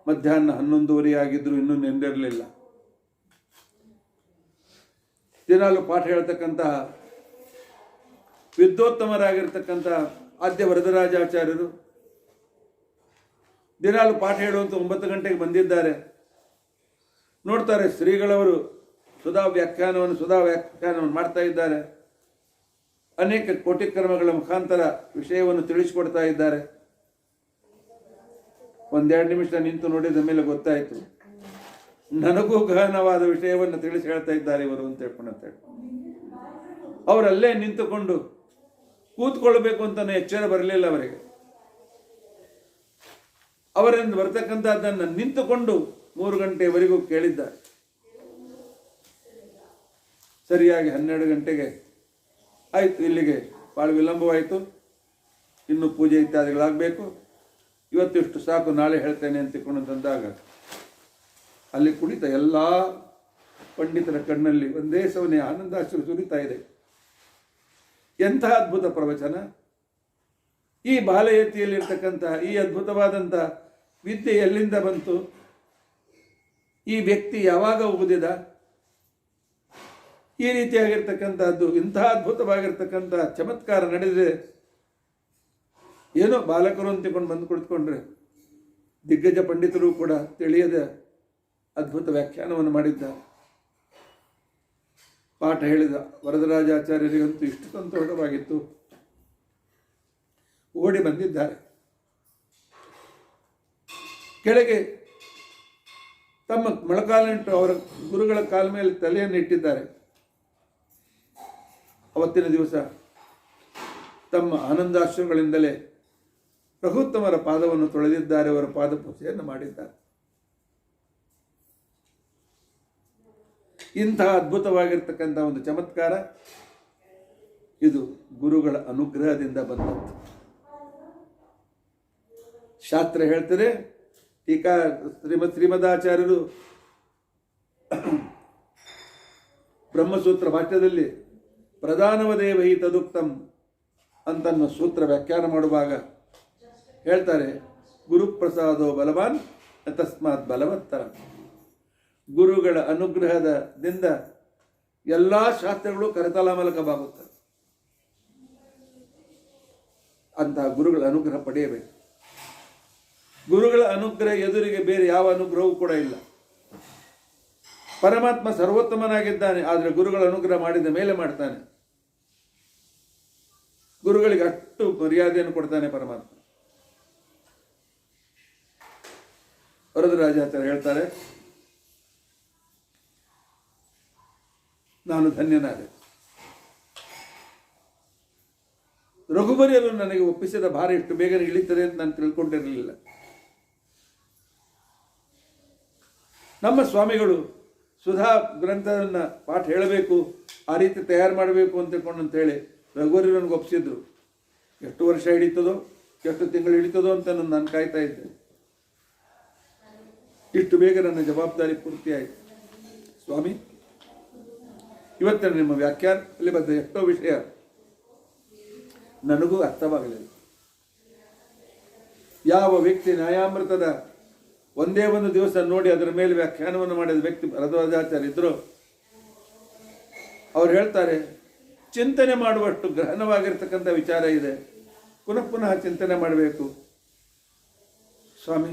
ಮಧ್ಯಾಹ್ನ 11 ಆಗಿದ್ರು ಇನ್ನೂ ನೆಂದಿರಲಿಲ್ಲ. ದಿನಾಲು ಪಾಠ ಹೇಳ್ತಕ್ಕಂತಹ ವಿದ್ವೋತ್ತಮರಾಗಿರ್ತಕ್ಕಂತಹ ಆದ್ಯ ವರದರಾಜಾಚಾರ್ಯರು ದಿನಾಲು ಪಾಠ ಹೇಳುವಂತ 9 ಗಂಟೆಗೆ ಬಂದಿದ್ದಾರೆ. ನೋಡ್ತಾರೆ ಶ್ರೀಗಳವರು ಸುಧಾ ವ್ಯಾಖ್ಯಾನವನ್ನು ಮಾಡ್ತಾ ಇದ್ದಾರೆ. ಅನೇಕ ಕೋಟಿಕ್ರಮಗಳ ಮುಖಾಂತರ ವಿಷಯವನ್ನು ತಿಳಿಸಿಕೊಡ್ತಾ ಇದ್ದಾರೆ. 1-2 ನಿಮಿಷ ನಿಂತು ನೋಡಿದ ಮೇಲೆ ಗೊತ್ತಾಯಿತು, ನನಗೂ ಗಹನವಾದ ವಿಷಯವನ್ನು ತಿಳಿಸಿ ಹೇಳ್ತಾ ಇದ್ದಾರೆ ಇವರು ಅಂತ ಹೇಳ್ಕೊಂಡು ಅವರಲ್ಲೇ ನಿಂತುಕೊಂಡು ಕೂತ್ಕೊಳ್ಬೇಕು ಅಂತ ಎಚ್ಚರ ಬರಲಿಲ್ಲ ಅವರಿಗೆ. ಅವರಿಂದ ಬರ್ತಕ್ಕಂಥದ್ದನ್ನು ನಿಂತುಕೊಂಡು 3 ಗಂಟೆವರೆಗೂ ಕೇಳಿದ್ದಾರೆ. ಸರಿಯಾಗಿ 12 ಗಂಟೆಗೆ ಆಯಿತು, ಇಲ್ಲಿಗೆ ಭಾಳ ವಿಳಂಬವಾಯಿತು, ಇನ್ನು ಪೂಜೆ ಇತ್ಯಾದಿಗಳಾಗಬೇಕು, ಇವತ್ತು ಇಷ್ಟು ಸಾಕು, ನಾಳೆ ಹೇಳ್ತೇನೆ ಅಂತ ತಿಳ್ಕೊಂಡು ತಂದಾಗ ಅಲ್ಲಿ ಕುಳಿತ ಎಲ್ಲ ಪಂಡಿತರ ಕಣ್ಣಲ್ಲಿ ಒಂದೇ ಸವನೆ ಆನಂದಾಶ್ರು ಸುರಿತಾ ಇದೆ. ಎಂಥ ಅದ್ಭುತ ಪ್ರವಚನ! ಈ ಬಾಲಯತಿಯಲ್ಲಿರ್ತಕ್ಕಂಥ ಈ ಅದ್ಭುತವಾದಂಥ ವಿದ್ಯೆ ಎಲ್ಲಿಂದ ಬಂತು? ಈ ವ್ಯಕ್ತಿ ಯಾವಾಗ ಓದಿದ? ಈ ರೀತಿಯಾಗಿರ್ತಕ್ಕಂಥದ್ದು, ಇಂಥ ಅದ್ಭುತವಾಗಿರ್ತಕ್ಕಂಥ ಚಮತ್ಕಾರ ನಡೆದಿದೆ. ಏನೋ ಬಾಲಕರು ಅಂತಿಕೊಂಡು ಬಂದು ಕುಳಿತುಕೊಂಡ್ರೆ ದಿಗ್ಗಜ ಪಂಡಿತರು ಕೂಡ ತಿಳಿಯದ ಅದ್ಭುತ ವ್ಯಾಖ್ಯಾನವನ್ನು ಮಾಡಿದ್ದ. ಪಾಠ ಹೇಳಿದ ವರದರಾಜಾಚಾರ್ಯರಿಗಂತೂ ಇಷ್ಟು ಸಂತೋಷವಾಗಿತ್ತು. ಓಡಿ ಬಂದಿದ್ದಾರೆ. ಕೆಳಗೆ ತಮ್ಮ ಮೊಳಕಾಲಿಟ್ಟು ಅವರ ಗುರುಗಳ ಕಾಲ ಮೇಲೆ ತಲೆಯನ್ನು ಇಟ್ಟಿದ್ದಾರೆ. ಅವತ್ತಿನ ದಿವಸ ತಮ್ಮ ಆನಂದಾಶ್ರಗಳಿಂದಲೇ ರಘುತ್ತಮರ ಪಾದವನ್ನು ತೊಳೆದಿದ್ದಾರೆ, ಅವರ ಪಾದಪೂಜೆಯನ್ನು ಮಾಡಿದ್ದಾರೆ. ಇಂತಹ ಅದ್ಭುತವಾಗಿರ್ತಕ್ಕಂಥ ಒಂದು ಚಮತ್ಕಾರ ಇದು ಗುರುಗಳ ಅನುಗ್ರಹದಿಂದ ಬಂದದ್ದು. ಶಾಸ್ತ್ರ ಹೇಳ್ತಾರೆ, ಟೀಕಾ ಶ್ರೀಮದಾಚಾರ್ಯರು ಬ್ರಹ್ಮಸೂತ್ರ ಭಾಷ್ಯದಲ್ಲಿ ಪ್ರಧಾನವದೇವಹಿ ತದುಕ್ತಂ ಅಂತನ್ನು ಸೂತ್ರ ವ್ಯಾಖ್ಯಾನ ಮಾಡುವಾಗ ಹೇಳ್ತಾರೆ, ಗುರುಪ್ರಸಾದೋ ಬಲವಾನ್ ತಸ್ಮಾತ್ ಬಲವತ್ತರ. ಗುರುಗಳ ಅನುಗ್ರಹದಿಂದ ಎಲ್ಲ ಶಾಸ್ತ್ರಗಳು ಕರತಲಾಮಲಕವಾಗುತ್ತವೆ. ಅಂತಹ ಗುರುಗಳ ಅನುಗ್ರಹ ಪಡೆಯಬೇಕು. ಗುರುಗಳ ಅನುಗ್ರಹ ಎದುರಿಗೆ ಬೇರೆ ಯಾವ ಅನುಗ್ರಹವೂ ಕೂಡ ಇಲ್ಲ. ಪರಮಾತ್ಮ ಸರ್ವೋತ್ತಮನಾಗಿದ್ದಾನೆ, ಆದರೆ ಗುರುಗಳ ಅನುಗ್ರಹ ಮಾಡಿದ ಮೇಲೆ ಮಾಡ್ತಾನೆ. ಗುರುಗಳಿಗೆ ಅಷ್ಟು ಮರ್ಯಾದೆಯನ್ನು ಕೊಡ್ತಾನೆ ಪರಮಾತ್ಮ. ವರದರಾಜಾಚಾರ್ಯ ಹೇಳ್ತಾರೆ, ನಾನು ಧನ್ಯನಾದೆ. ರಘುಬರಿಯರು ನನಗೆ ಒಪ್ಪಿಸಿದ ಭಾರ ಇಷ್ಟು ಬೇಗನೆ ಇಳಿತದೆ ಅಂತ ನಾನು ತಿಳ್ಕೊಂಡಿರಲಿಲ್ಲ. ನಮ್ಮ ಸ್ವಾಮಿಗಳು ಸುಧಾ ಗ್ರಂಥವನ್ನು ಪಾಠ ಹೇಳಬೇಕು, ಆ ರೀತಿ ತಯಾರು ಮಾಡಬೇಕು ಅಂತ ತಿಳ್ಕೊಂಡಂತೇಳಿ ರಘುವರಿ ನನಗೆ ಒಪ್ಪಿಸಿದ್ರು. ಎಷ್ಟು ವರ್ಷ ಹಿಡಿತದೋ, ಎಷ್ಟು ತಿಂಗಳು ಹಿಡಿತದೋ ಅಂತ ನಾನು ಕಾಯ್ತಾ ಇದ್ದೆ. ಇಷ್ಟು ಬೇಗ ನನ್ನ ಜವಾಬ್ದಾರಿ ಪೂರ್ತಿಯಾಯಿತು. ಸ್ವಾಮಿ, ಇವತ್ತಿನ ನಿಮ್ಮ ವ್ಯಾಖ್ಯಾನದಲ್ಲಿ ಬಂದ ಎಷ್ಟೋ ವಿಷಯ ನನಗೂ ಅರ್ಥವಾಗಲಿಲ್ಲ. ಯಾವ ವ್ಯಕ್ತಿ ನ್ಯಾಯಾಮೃತದ ಒಂದೇ ಒಂದು ದಿವಸ ನೋಡಿ ಅದರ ಮೇಲೆ ವ್ಯಾಖ್ಯಾನವನ್ನು ಮಾಡಿದ ವ್ಯಕ್ತಿ ವರದರಾಜಾಚಾರ್ಯ ಇದ್ರು, ಅವ್ರು ಹೇಳ್ತಾರೆ, ಚಿಂತನೆ ಮಾಡುವಷ್ಟು ಗಹನವಾಗಿರ್ತಕ್ಕಂಥ ವಿಚಾರ ಇದೆ, ಪುನಃ ಪುನಃ ಚಿಂತನೆ ಮಾಡಬೇಕು. ಸ್ವಾಮಿ,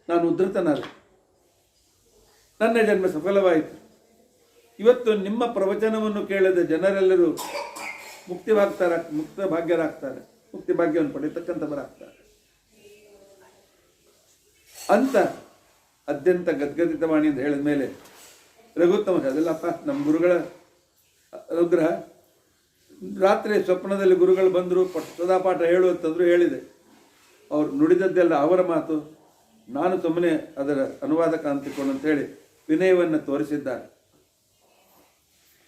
ನಾನು ಉದ್ಧತನಾದೆ, ನನ್ನ ಜನ್ಮ ಸಫಲವಾಯಿತು. ಇವತ್ತು ನಿಮ್ಮ ಪ್ರವಚನವನ್ನು ಕೇಳಿದ ಜನರೆಲ್ಲರೂ ಮುಕ್ತಿ ಭಾಗ್ಯರಾಗ್ತಾರೆ, ಮುಕ್ತಿ ಭಾಗ್ಯವನ್ನು ಪಡೆಯತಕ್ಕಂಥವರಾಗ್ತಾರೆ. ಅಂತ ಅತ್ಯಂತ ಗದ್ಗದಿತವಾಣಿ ಅಂತ ಹೇಳಿದ ಮೇಲೆ ರಘುತ್ತಮ ಅದೆಲ್ಲಪ್ಪ ನಮ್ಮ ಗುರುಗಳ ಅನುಗ್ರಹ. ರಾತ್ರಿ ಸ್ವಪ್ನದಲ್ಲಿ ಗುರುಗಳು ಬಂದರು, ಸದಾಪಾಠ ಹೇಳು ಅಂತಂದ್ರು, ಹೇಳಿದೆ. ಅವ್ರು ನುಡಿದದ್ದೆಲ್ಲ ಅವರ ಮಾತು, ನಾನು ಸುಮ್ಮನೆ ಅದರ ಅನುವಾದಕ ಅಂತಿಕೊಂಡು ಅಂತೇಳಿ ವಿನಯವನ್ನು ತೋರಿಸಿದ್ದಾರೆ.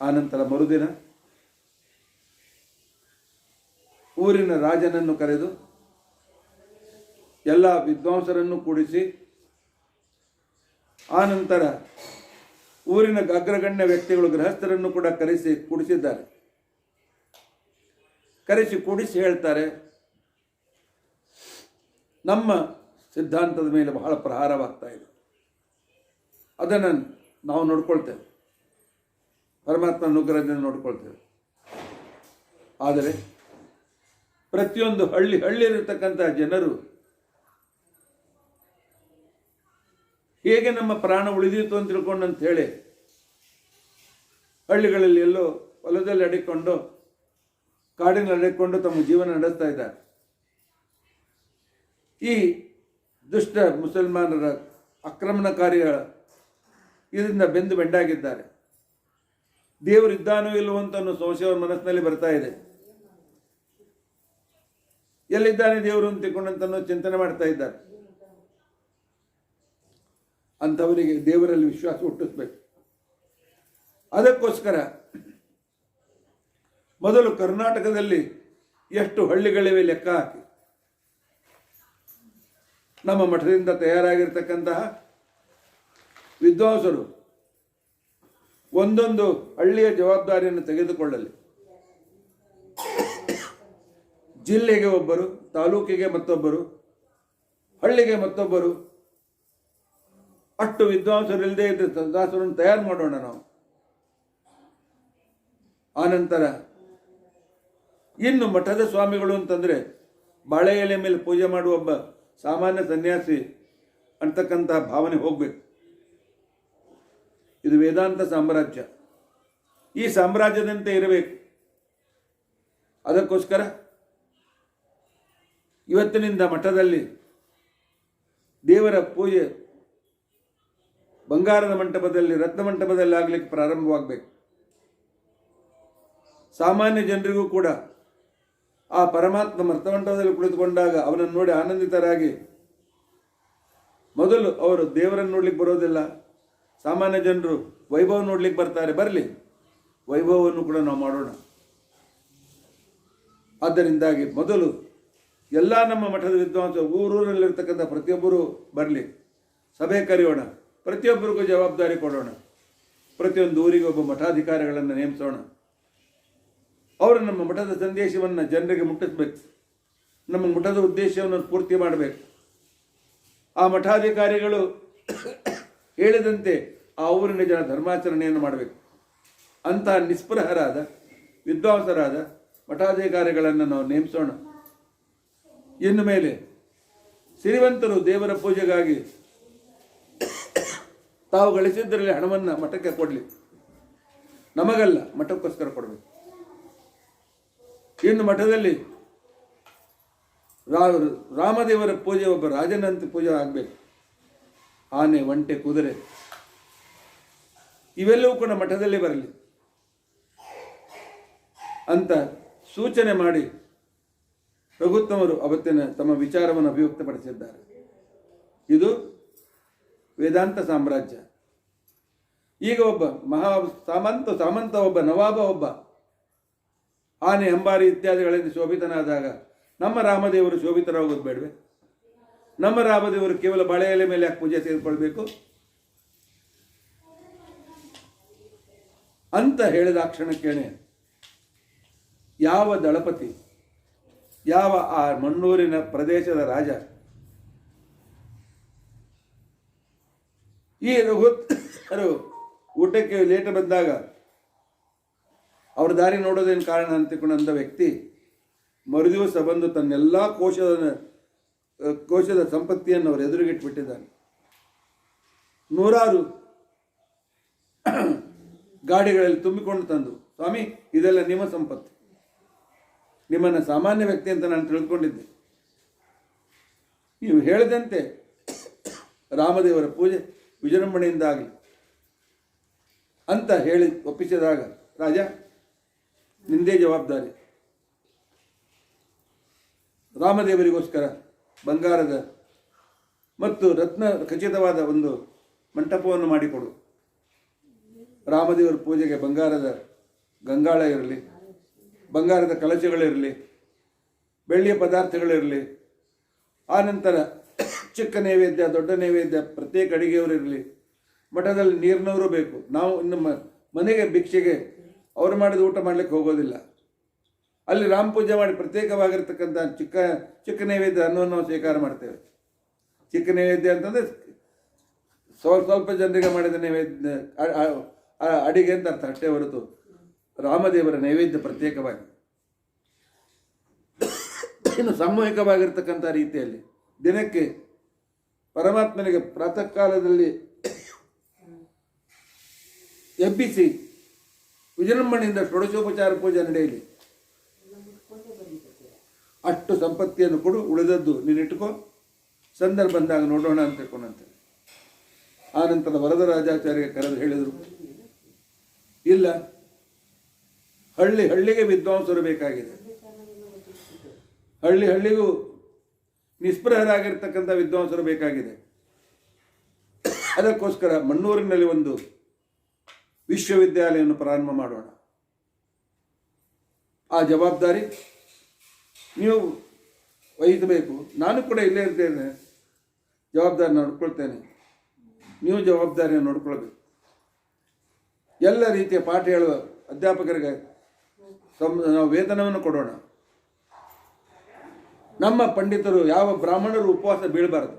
ಆನಂತರ ಮರುದಿನ ಊರಿನ ರಾಜನನ್ನು ಕರೆದು ಎಲ್ಲ ವಿದ್ವಾಂಸರನ್ನು ಕೂಡಿಸಿ, ಆನಂತರ ಊರಿನ ಅಗ್ರಗಣ್ಯ ವ್ಯಕ್ತಿಗಳು ಗೃಹಸ್ಥರನ್ನು ಕೂಡ ಕೂಡಿಸಿದ್ದಾರೆ. ಕೂಡಿಸಿ ಹೇಳ್ತಾರೆ, ನಮ್ಮ ಸಿದ್ಧಾಂತದ ಮೇಲೆ ಬಹಳ ಪ್ರಹಾರವಾಗ್ತಾ ಇದೆ, ಅದನ್ನು ನಾವು ನೋಡ್ಕೊಳ್ತೇವೆ, ಪರಮಾತ್ಮ ಅನುಗ್ರಹದಿಂದ ನೋಡ್ಕೊಳ್ತೇವೆ. ಆದರೆ ಪ್ರತಿಯೊಂದು ಹಳ್ಳಿಯಲ್ಲಿರ್ತಕ್ಕಂಥ ಜನರು ಹೇಗೆ ನಮ್ಮ ಪ್ರಾಣ ಉಳಿದೀತು ಅಂತ ತಿಳ್ಕೊಂಡು ಅಂತ ಹೇಳಿ ಹಳ್ಳಿಗಳಲ್ಲಿ ಎಲ್ಲೋ ಹೊಲದಲ್ಲಿ ಅಡಿಕೊಂಡು ಕಾಡಿನಲ್ಲಿ ಅಡಿಕೊಂಡು ತಮ್ಮ ಜೀವನ ನಡೆಸ್ತಾ ಇದ್ದಾರೆ. ಈ ದುಷ್ಟ ಮುಸಲ್ಮಾನರ ಆಕ್ರಮಣಕಾರಿಗಳ ಇದರಿಂದ ಬೆಂದು ಬೆಂಡಾಗಿದ್ದಾರೆ. ದೇವರಿದ್ದಾನೋ ಇಲ್ಲವೋ ಅಂತ ಅನ್ನೋ ಸಂಶಯ ಮನಸ್ಸಿನಲ್ಲಿ ಬರ್ತಾ ಇದೆ. ಎಲ್ಲಿದ್ದಾನೆ ದೇವರು ಅಂತ ತಿಳ್ಕೊಂಡಂತನೋ ಚಿಂತನೆ ಮಾಡ್ತಾ ಇದ್ದಾರೆ. ಅಂಥವರಿಗೆ ದೇವರಲ್ಲಿ ವಿಶ್ವಾಸ ಹುಟ್ಟಿಸ್ಬೇಕು. ಅದಕ್ಕೋಸ್ಕರ ಮೊದಲು ಕರ್ನಾಟಕದಲ್ಲಿ ಎಷ್ಟು ಹಳ್ಳಿಗಳಿವೆ ಲೆಕ್ಕ ಹಾಕಿ, ನಮ್ಮ ಮಠದಿಂದ ತಯಾರಾಗಿರ್ತಕ್ಕಂತಹ ವಿದ್ವಾಂಸರು ಒಂದೊಂದು ಹಳ್ಳಿಯ ಜವಾಬ್ದಾರಿಯನ್ನು ತೆಗೆದುಕೊಳ್ಳಲಿ. ಜಿಲ್ಲೆಗೆ ಒಬ್ಬರು, ತಾಲೂಕಿಗೆ ಮತ್ತೊಬ್ಬರು, ಹಳ್ಳಿಗೆ ಮತ್ತೊಬ್ಬರು, ಅಷ್ಟು ವಿದ್ವಾಂಸರು ಇಲ್ಲದೆ ಇದ್ದ ದಾಸರನ್ನು ತಯಾರು ಮಾಡೋಣ ನಾವು. ಆನಂತರ ಇನ್ನು ಮಠದ ಸ್ವಾಮಿಗಳು ಅಂತಂದರೆ ಬಾಳೆ ಎಲೆ ಮೇಲೆ ಪೂಜೆ ಮಾಡುವ ಒಬ್ಬ ಸಾಮಾನ್ಯ ಸನ್ಯಾಸಿ ಅಂತಕ್ಕಂಥ ಭಾವನೆ ಹೋಗಬೇಕು. ಇದು ವೇದಾಂತ ಸಾಮ್ರಾಜ್ಯ, ಈ ಸಾಮ್ರಾಜ್ಯದಂತೆ ಇರಬೇಕು. ಅದಕ್ಕೋಸ್ಕರ ಇವತ್ತಿನಿಂದ ಮಠದಲ್ಲಿ ದೇವರ ಪೂಜೆ ಬಂಗಾರದ ಮಂಟಪದಲ್ಲಿ, ರತ್ನ ಮಂಟಪದಲ್ಲಿ ಆಗಲಿಕ್ಕೆ ಪ್ರಾರಂಭವಾಗಬೇಕು. ಸಾಮಾನ್ಯ ಜನರಿಗೂ ಕೂಡ ಆ ಪರಮಾತ್ಮ ಮರ್ತಮಂಟಪದಲ್ಲಿ ಕುಳಿತುಕೊಂಡಾಗ ಅವನನ್ನು ನೋಡಿ ಆನಂದಿತರಾಗಿ, ಮೊದಲು ಅವರು ದೇವರನ್ನು ನೋಡ್ಲಿಕ್ಕೆ ಬರೋದಿಲ್ಲ, ಸಾಮಾನ್ಯ ಜನರು ವೈಭವ ನೋಡ್ಲಿಕ್ಕೆ ಬರ್ತಾರೆ. ಬರಲಿ, ವೈಭವವನ್ನು ಕೂಡ ನಾವು ಮಾಡೋಣ. ಆದ್ದರಿಂದಾಗಿ ಮೊದಲು ಎಲ್ಲ ನಮ್ಮ ಮಠದ ವಿದ್ವಾಂಸ ಊರೂರಲ್ಲಿರ್ತಕ್ಕಂಥ ಪ್ರತಿಯೊಬ್ಬರೂ ಬರಲಿ, ಸಭೆ ಕರೆಯೋಣ, ಪ್ರತಿಯೊಬ್ಬರಿಗೂ ಜವಾಬ್ದಾರಿ ಕೊಡೋಣ. ಪ್ರತಿಯೊಂದು ಊರಿಗೆ ಒಬ್ಬ ಮಠಾಧಿಕಾರಿಗಳನ್ನು ನೇಮಿಸೋಣ. ಅವರು ನಮ್ಮ ಮಠದ ಸಂದೇಶವನ್ನು ಜನರಿಗೆ ಮುಟ್ಟಿಸ್ಬೇಕು, ನಮ್ಮ ಮಠದ ಉದ್ದೇಶವನ್ನು ಪೂರ್ತಿ ಮಾಡಬೇಕು. ಆ ಮಠಾಧಿಕಾರಿಗಳು ಹೇಳಿದಂತೆ ಆ ಊರಿನ ಜನ ಧರ್ಮಾಚರಣೆಯನ್ನು ಮಾಡಬೇಕು. ಅಂಥ ನಿಸ್ಪೃಹರಾದ ವಿದ್ವಾಂಸರಾದ ಮಠಾಧಿಕಾರಿಗಳನ್ನು ನಾವು ನೇಮಿಸೋಣ. ಇನ್ನು ಮೇಲೆ ಸಿರಿವಂತರು ದೇವರ ಪೂಜೆಗಾಗಿ ತಾವು ಗಳಿಸಿದ್ದರಲ್ಲಿ ಹಣವನ್ನು ಮಠಕ್ಕೆ ಕೊಡಲಿ, ನಮಗಲ್ಲ, ಮಠಕ್ಕೋಸ್ಕರ ಕೊಡಬೇಕು. ಇನ್ನು ಮಠದಲ್ಲಿ ರಾಮದೇವರ ಪೂಜೆ ಒಬ್ಬ ರಾಜನಂತ ಪೂಜೆ ಆಗಬೇಕು. ಆನೆ, ಒಂಟೆ, ಕುದುರೆ ಇವೆಲ್ಲವೂ ಕೂಡ ಮಠದಲ್ಲಿ ಬರಲಿ ಅಂತ ಸೂಚನೆ ಮಾಡಿ ರಘುತ್ತಮರು ಅವತ್ತಿನ ತಮ್ಮ ವಿಚಾರವನ್ನು ಅಭಿವ್ಯಕ್ತಪಡಿಸಿದ್ದಾರೆ. ಇದು ವೇದಾಂತ ಸಾಮ್ರಾಜ್ಯ. ಈಗ ಒಬ್ಬ ಸಾಮಂತ ಒಬ್ಬ ನವಾಬ ಒಬ್ಬ ಆನೆ, ಅಂಬಾರಿ ಇತ್ಯಾದಿಗಳಿಂದ ಶೋಭಿತನಾದಾಗ ನಮ್ಮ ರಾಮದೇವರು ಶೋಭಿತರಾಗೋದು ಬೇಡವೆ? ನಮ್ಮ ರಾಮದೇವರು ಕೇವಲ ಬಾಳೆ ಎಲೆ ಮೇಲೆ ಯಾಕೆ ಪೂಜೆ ತೆಗೆದುಕೊಳ್ಬೇಕು ಅಂತ ಹೇಳಿದ ಕ್ಷಣಕ್ಕೇನೆ ಯಾವ ದಳಪತಿ, ಯಾವ ಆ ಮಣ್ಣೂರಿನ ಪ್ರದೇಶದ ರಾಜ ಈ ರಘುತ್ತರು ಊಟಕ್ಕೆ ಲೇಟ್ ಬಂದಾಗ ಅವ್ರ ದಾರಿ ನೋಡೋದೇನು ಕಾರಣ ಅಂತಿಕೊಂಡಂಥ ವ್ಯಕ್ತಿ ಮರುದಿವಸ ಬಂದು ತನ್ನೆಲ್ಲ ಕೋಶದ ಸಂಪತ್ತಿಯನ್ನು ಅವರು ಎದುರುಗಿಟ್ಬಿಟ್ಟಿದ್ದಾನೆ. ನೂರಾರು ಗಾಡಿಗಳಲ್ಲಿ ತುಂಬಿಕೊಂಡು ತಂದು, ಸ್ವಾಮಿ ಇದೆಲ್ಲ ನಿಮ್ಮ ಸಂಪತ್ತು, ನಿಮ್ಮನ್ನು ಸಾಮಾನ್ಯ ವ್ಯಕ್ತಿ ಅಂತ ನಾನು ತಿಳ್ಕೊಂಡಿದ್ದೆ, ನೀವು ಹೇಳಿದಂತೆ ರಾಮದೇವರ ಪೂಜೆ ವಿಜೃಂಭಣೆಯಿಂದ ಆಗಲಿ ಅಂತ ಹೇಳಿ ಒಪ್ಪಿಸಿದಾಗ ರಾಜ ನಿಂದೇ ಜವಾಬ್ದಾರಿ. ರಾಮದೇವರಿಗೋಸ್ಕರ ಬಂಗಾರದ ಮತ್ತು ರತ್ನ ಖಚಿತವಾದ ಒಂದು ಮಂಟಪವನ್ನು ಮಾಡಿಕೊಡು. ರಾಮದೇವರ ಪೂಜೆಗೆ ಬಂಗಾರದ ಗಂಗಾಳ ಇರಲಿ, ಬಂಗಾರದ ಕಲಶಗಳಿರಲಿ, ಬೆಳ್ಳಿಯ ಪದಾರ್ಥಗಳಿರಲಿ, ಆನಂತರ ಚಿಕ್ಕ ನೈವೇದ್ಯ, ದೊಡ್ಡ ನೈವೇದ್ಯ, ಪ್ರತ್ಯೇಕ ಅಡಿಗೆಯವರು ಇರಲಿ, ಮಠದಲ್ಲಿ ನೀರಿನವರು ಬೇಕು. ನಾವು ಇನ್ನು ಮನೆಗೆ ಭಿಕ್ಷೆಗೆ ಅವರು ಮಾಡಿದ ಊಟ ಮಾಡಲಿಕ್ಕೆ ಹೋಗೋದಿಲ್ಲ. ಅಲ್ಲಿ ರಾಮ ಪೂಜೆ ಮಾಡಿ ಪ್ರತ್ಯೇಕವಾಗಿರ್ತಕ್ಕಂಥ ಚಿಕ್ಕ ನೈವೇದ್ಯ ಅನ್ನವನ್ನು ನಾವು ಸ್ವೀಕಾರ ಮಾಡ್ತೇವೆ. ಚಿಕ್ಕ ನೈವೇದ್ಯ ಅಂತಂದರೆ ಸ್ವಲ್ಪ ಜನರಿಗೆ ಮಾಡಿದ ನೈವೇದ್ಯ ಅಡಿಗೆ ಅಂತ ಅರ್ಥ ಅಷ್ಟೇ ಹೊರತು ರಾಮದೇವರ ನೈವೇದ್ಯ ಪ್ರತ್ಯೇಕವಾಗಿ. ಇನ್ನು ಸಾಮೂಹಿಕವಾಗಿರ್ತಕ್ಕಂಥ ರೀತಿಯಲ್ಲಿ ದಿನಕ್ಕೆ ಪರಮಾತ್ಮನಿಗೆ ಪ್ರಾತಃ ಕಾಲದಲ್ಲಿ ಎಬ್ಬಿಸಿ ವಿಜೃಂಭಣೆಯಿಂದ ಷೋಡಶೋಪಚಾರ ಪೂಜೆ ನಡೆಯಲಿ. ಅಷ್ಟು ಸಂಪತ್ತಿಯನ್ನು ಕೊಡು, ಉಳಿದದ್ದು ನೀನಿಟ್ಟುಕೋ, ಸಂದರ್ಭ ಬಂದಾಗ ನೋಡೋಣ ಅಂತ ತಿಳ್ಕೊಂಡಂತೆ. ಆನಂತರ ವರದರಾಜಾಚಾರ್ಯ ಕರೆದು ಹೇಳಿದರು, ಇಲ್ಲ, ಹಳ್ಳಿಗೆ ವಿದ್ವಾಂಸರು ಬೇಕಾಗಿದೆ. ಹಳ್ಳಿಗೂ ನಿಸ್ಪೃಹರಾಗಿರ್ತಕ್ಕಂಥ ವಿದ್ವಾಂಸರು ಬೇಕಾಗಿದೆ. ಅದಕ್ಕೋಸ್ಕರ ಮಣ್ಣೂರಿನಲ್ಲಿ ಒಂದು ವಿಶ್ವವಿದ್ಯಾಲಯವನ್ನು ಪ್ರಾರಂಭ ಮಾಡೋಣ. ಆ ಜವಾಬ್ದಾರಿ ನೀವು ವಹಿಸಬೇಕು. ನಾನು ಕೂಡ ಇಲ್ಲೇ ಇರ್ತೇನೆ, ಜವಾಬ್ದಾರಿ ನೋಡ್ಕೊಳ್ತೇನೆ, ನೀವು ಜವಾಬ್ದಾರಿಯನ್ನು ನೋಡ್ಕೊಳ್ಬೇಕು. ಎಲ್ಲ ರೀತಿಯ ಪಾಠ ಹೇಳುವ ಅಧ್ಯಾಪಕರಿಗೆ ನಾವು ವೇತನವನ್ನು ಕೊಡೋಣ. ನಮ್ಮ ಪಂಡಿತರು ಯಾವ ಬ್ರಾಹ್ಮಣರು ಉಪವಾಸ ಬೀಳಬಾರದು.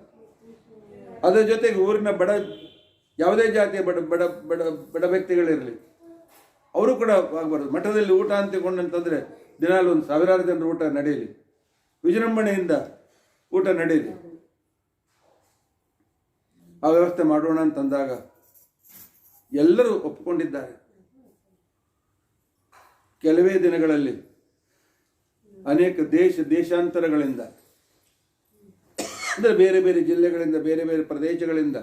ಅದರ ಜೊತೆಗೆ ಊರಿನ ಯಾವುದೇ ಜಾತಿಯ ಬಡ ವ್ಯಕ್ತಿಗಳಿರಲಿ, ಅವರು ಕೂಡ ಆಗಬಾರ್ದು. ಮಠದಲ್ಲಿ ಊಟ ಅಂತಕೊಂಡಂತಂದರೆ ದಿನಾಲು ಒಂದು 1000 ಜನರ ಊಟ ನಡೆಯಲಿ, ವಿಜೃಂಭಣೆಯಿಂದ ಊಟ ನಡೆಯಲಿ. ಆ ವ್ಯವಸ್ಥೆ ಮಾಡೋಣ ಅಂತಂದಾಗ ಎಲ್ಲರೂ ಒಪ್ಪಿಕೊಂಡಿದ್ದಾರೆ. ಕೆಲವೇ ದಿನಗಳಲ್ಲಿ ಅನೇಕ ದೇಶಾಂತರಗಳಿಂದ, ಅಂದರೆ ಬೇರೆ ಬೇರೆ ಜಿಲ್ಲೆಗಳಿಂದ, ಬೇರೆ ಬೇರೆ ಪ್ರದೇಶಗಳಿಂದ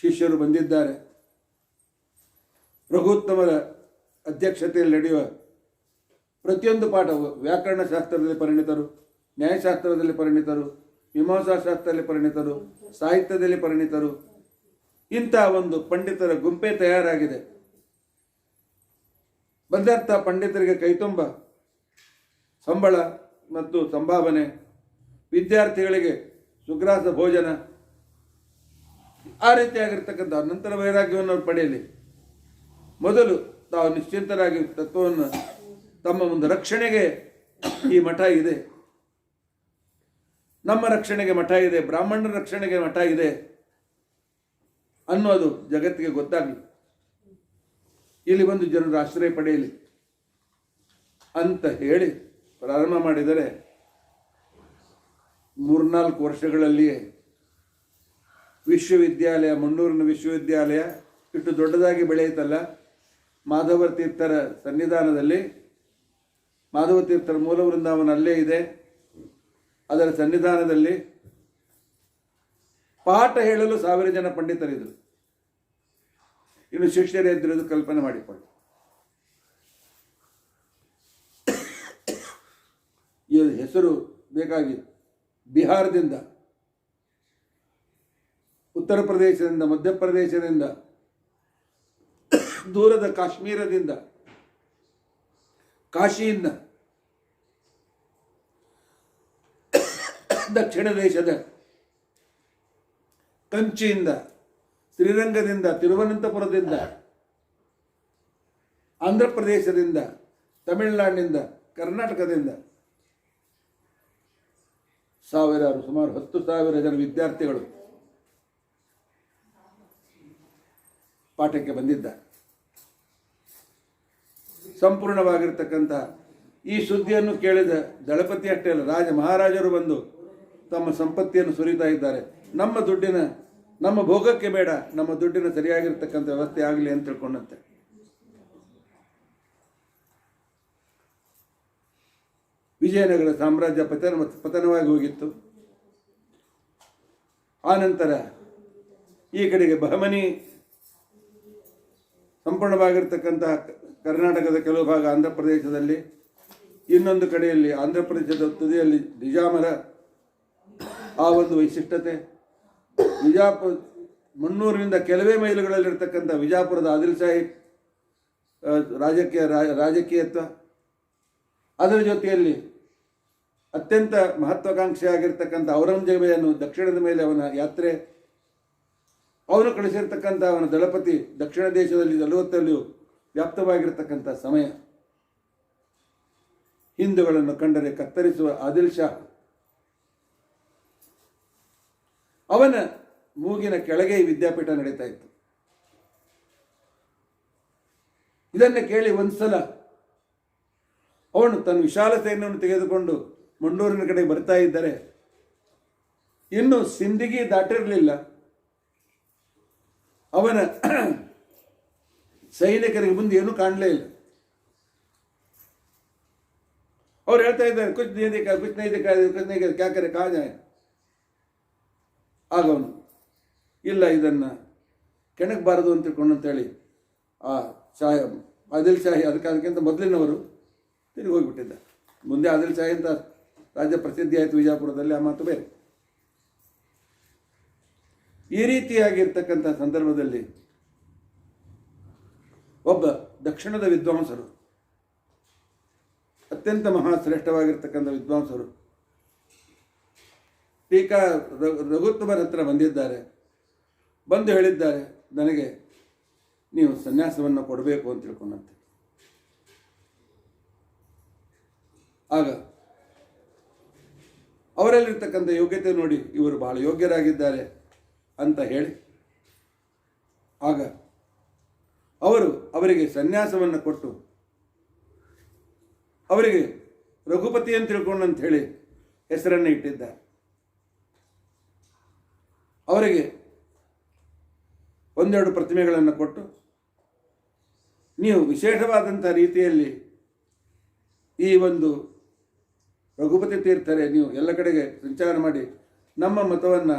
ಶಿಷ್ಯರು ಬಂದಿದ್ದಾರೆ. ರಘುತ್ತಮರ ಅಧ್ಯಕ್ಷತೆಯಲ್ಲಿ ನಡೆಯುವ ಪ್ರತಿಯೊಂದು ಪಾಠ, ವ್ಯಾಕರಣ ಶಾಸ್ತ್ರದಲ್ಲಿ ಪರಿಣಿತರು, ನ್ಯಾಯಶಾಸ್ತ್ರದಲ್ಲಿ ಪರಿಣಿತರು, ಮೀಮಾಂಸಾ ಶಾಸ್ತ್ರದಲ್ಲಿ ಪರಿಣಿತರು, ಸಾಹಿತ್ಯದಲ್ಲಿ ಪರಿಣಿತರು, ಇಂಥ ಒಂದು ಪಂಡಿತರ ಗುಂಪೇ ತಯಾರಾಗಿದೆ. ಬಂದಂಥ ಪಂಡಿತರಿಗೆ ಕೈತುಂಬ ಸಂಬಳ ಮತ್ತು ಸಂಭಾವನೆ, ವಿದ್ಯಾರ್ಥಿಗಳಿಗೆ ಸುಗ್ರಾಸ ಭೋಜನ, ಆ ರೀತಿಯಾಗಿರ್ತಕ್ಕಂಥ ನಂತರ ವೈರಾಗ್ಯವನ್ನು ಅವರು ಪಡೆಯಲಿ. ಮೊದಲು ತಾವು ನಿಶ್ಚಿಂತರಾಗಿ ತತ್ವವನ್ನು ತಮ್ಮ ಒಂದು ರಕ್ಷಣೆಗೆ ಈ ಮಠ ಇದೆ, ನಮ್ಮ ರಕ್ಷಣೆಗೆ ಮಠ ಇದೆ, ಬ್ರಾಹ್ಮಣರ ರಕ್ಷಣೆಗೆ ಮಠ ಇದೆ ಅನ್ನೋದು ಜಗತ್ತಿಗೆ ಗೊತ್ತಾಗಲಿ, ಇಲ್ಲಿ ಒಂದು ಜನರು ಆಶ್ರಯ ಪಡೆಯಲಿ ಅಂತ ಹೇಳಿ ಪ್ರಾರಂಭ ಮಾಡಿದರೆ 3-4 ವರ್ಷಗಳಲ್ಲಿಯೇ ವಿಶ್ವವಿದ್ಯಾಲಯ, ಮಣ್ಣೂರಿನ ವಿಶ್ವವಿದ್ಯಾಲಯ ಇಷ್ಟು ದೊಡ್ಡದಾಗಿ ಬೆಳೆಯುತ್ತಲ್ಲ. ಮಾಧವ ತೀರ್ಥರ ಸನ್ನಿಧಾನದಲ್ಲಿ, ಮಾಧವ ತೀರ್ಥರ ಮೂಲ ವೃಂದಾವನ ಅಲ್ಲೇ ಇದೆ, ಅದರ ಸನ್ನಿಧಾನದಲ್ಲಿ ಪಾಠ ಹೇಳಲು 1000 ಜನ ಪಂಡಿತರಿದ್ದರು. ಇನ್ನು ಶಿಷ್ಯರಿದ್ದಿರೋದು ಕಲ್ಪನೆ ಮಾಡಿಕೊಳ್ಳಿ. ಈ ಹೆಸರು ಬೇಕಾಗಿ ಬಿಹಾರದಿಂದ, ಉತ್ತರ ಪ್ರದೇಶದಿಂದ, ಮಧ್ಯಪ್ರದೇಶದಿಂದ, ದೂರದ ಕಾಶ್ಮೀರದಿಂದ, ಕಾಶಿಯಿಂದ, ದಕ್ಷಿಣ ದೇಶದ ಕಂಚಿಯಿಂದ, ಶ್ರೀರಂಗದಿಂದ, ತಿರುವನಂತಪುರದಿಂದ, ಆಂಧ್ರ ಪ್ರದೇಶದಿಂದ, ತಮಿಳುನಾಡಿನಿಂದ, ಕರ್ನಾಟಕದಿಂದ ಸುಮಾರು 10,000 ಜನ ವಿದ್ಯಾರ್ಥಿಗಳು ಪಾಠಕ್ಕೆ ಬಂದಿದ್ದಾರೆ. ಸಂಪೂರ್ಣವಾಗಿರ್ತಕ್ಕಂಥ ಈ ಸುದ್ದಿಯನ್ನು ಕೇಳಿದ ದಳಪತಿ ಅಷ್ಟೇ ಅಲ್ಲ, ಮಹಾರಾಜರು ಬಂದು ತಮ್ಮ ಸಂಪತ್ತಿಯನ್ನು ಸುರಿತಾ ಇದ್ದಾರೆ. ನಮ್ಮ ಭೋಗಕ್ಕೆ ಬೇಡ, ನಮ್ಮ ದುಡ್ಡಿನ ಸರಿಯಾಗಿರ್ತಕ್ಕಂಥ ವ್ಯವಸ್ಥೆ ಆಗಲಿ ಅಂತ ತಿಳ್ಕೊಂಡಂತೆ. ವಿಜಯನಗರ ಸಾಮ್ರಾಜ್ಯ ಪತನವಾಗಿ ಹೋಗಿತ್ತು. ಆನಂತರ ಈ ಕಡೆಗೆ ಬಹಮನಿ ಸಂಪೂರ್ಣವಾಗಿರ್ತಕ್ಕಂತಹ ಕರ್ನಾಟಕದ ಕೆಲವು ಭಾಗ ಆಂಧ್ರ ಪ್ರದೇಶದಲ್ಲಿ, ಇನ್ನೊಂದು ಕಡೆಯಲ್ಲಿ ಆಂಧ್ರ ಪ್ರದೇಶದ ತುದಿಯಲ್ಲಿ ನಿಜಾಮರ ಆ ಒಂದು ವೈಶಿಷ್ಟ್ಯತೆ, ವಿಜಾಪುರ ಮಣ್ಣೂರಿನಿಂದ ಕೆಲವೇ ಮೈಲುಗಳಲ್ಲಿರ್ತಕ್ಕಂಥ ವಿಜಾಪುರದ ಆದಿಲ್ ಸಾಹಿಬ್ ರಾಜಕೀಯತ್ವ, ಅದರ ಜೊತೆಯಲ್ಲಿ ಅತ್ಯಂತ ಮಹತ್ವಾಕಾಂಕ್ಷೆಯಾಗಿರ್ತಕ್ಕಂಥ ಔರಂಗಜೇಬನು ದಕ್ಷಿಣದ ಮೇಲೆ ಅವನ ಯಾತ್ರೆ, ಅವನು ಕಳಿಸಿರ್ತಕ್ಕಂಥ ಅವನ ದಳಪತಿ ದಕ್ಷಿಣ ದೇಶದಲ್ಲಿ ನಲವತ್ತಲ್ಲಿಯೂ ವ್ಯಾಪ್ತವಾಗಿರ್ತಕ್ಕಂಥ ಸಮಯ, ಹಿಂದೂಗಳನ್ನು ಕಂಡರೆ ಕತ್ತರಿಸುವ ಆದಿಲ್ ಶಾ, ಅವನ ಮೂಗಿನ ಕೆಳಗೆ ಈ ವಿದ್ಯಾಪೀಠ ನಡೀತಾ ಇತ್ತು. ಇದನ್ನು ಕೇಳಿ ಒಂದ್ಸಲ ಅವನು ತನ್ನ ವಿಶಾಲ ಸೈನ್ಯವನ್ನು ತೆಗೆದುಕೊಂಡು ಮಂಡೂರಿನ ಕಡೆ ಬರ್ತಾ ಇದ್ದರೆ, ಇನ್ನು ಸಿಂದಗಿ ದಾಟಿರಲಿಲ್ಲ. ಅವನ ಸೈನಿಕರಿಗೆ ಮುಂದೆ ಏನೂ ಕಾಣಲೇ ಇಲ್ಲ. ಅವ್ರು ಹೇಳ್ತಾ ಇದ್ದಾರೆ, ಕುಚ್ नहीं दिखा, कुछ नहीं दिखा, कुछ नहीं क्या करे, कहाँ जाए. ಆಗ ಅವನು ಇಲ್ಲ, ಇದನ್ನು ಕೆಣಕಬಾರದು ಅಂತ ತಿಳ್ಕೊಂಡಂತೇಳಿ ಆ ಆದಿಲ್ ಶಾಹಿ ಅದಕ್ಕಿಂತ ಮೊದಲಿನವರು ತಿರುಗಿ ಹೋಗಿಬಿಟ್ಟಿದ್ದ. ಮುಂದೆ ಆದಿಲ್ ಶಾಹಿ ಅಂತ ರಾಜ್ಯ ಪ್ರಸಿದ್ಧಿ ಆಯಿತು ವಿಜಯಪುರದಲ್ಲಿ, ಆ ಮಾತು ಬೇರೆ. ಈ ರೀತಿಯಾಗಿರ್ತಕ್ಕಂಥ ಸಂದರ್ಭದಲ್ಲಿ ಒಬ್ಬ ದಕ್ಷಿಣದ ವಿದ್ವಾಂಸರು, ಅತ್ಯಂತ ಮಹಾಶ್ರೇಷ್ಠವಾಗಿರ್ತಕ್ಕಂಥ ವಿದ್ವಾಂಸರು ಟೀಕಾ ರಘುತ್ತಮರ ಹತ್ರ ಬಂದಿದ್ದಾರೆ. ಬಂದು ಹೇಳಿದ್ದಾರೆ, ನನಗೆ ನೀವು ಸನ್ಯಾಸವನ್ನು ಕೊಡಬೇಕು ಅಂತ ತಿಳ್ಕೊಂಡಂತೆ. ಆಗ ಅವರಲ್ಲಿರ್ತಕ್ಕಂಥ ಯೋಗ್ಯತೆ ನೋಡಿ ಇವರು ಬಹಳ ಯೋಗ್ಯರಾಗಿದ್ದಾರೆ ಅಂತ ಹೇಳಿ, ಆಗ ಅವರಿಗೆ ಸನ್ಯಾಸವನ್ನು ಕೊಟ್ಟು ಅವರಿಗೆ ರಘುಪತಿ ಅಂತ ತಿಳ್ಕೊಂಡಂತ ಹೇಳಿ ಹೆಸರನ್ನು ಇಟ್ಟಿದ್ದಾರೆ. ಅವರಿಗೆ ಒಂದೆರಡು ಪ್ರತಿಮೆಗಳನ್ನು ಕೊಟ್ಟು, ನೀವು ವಿಶೇಷವಾದಂಥ ರೀತಿಯಲ್ಲಿ ಈ ಒಂದು ರಘುಪತಿ ತೀರ್ಥರೇ ನೀವು ಎಲ್ಲ ಕಡೆಗೆ ಸಂಚಾರ ಮಾಡಿ ನಮ್ಮ ಮತವನ್ನು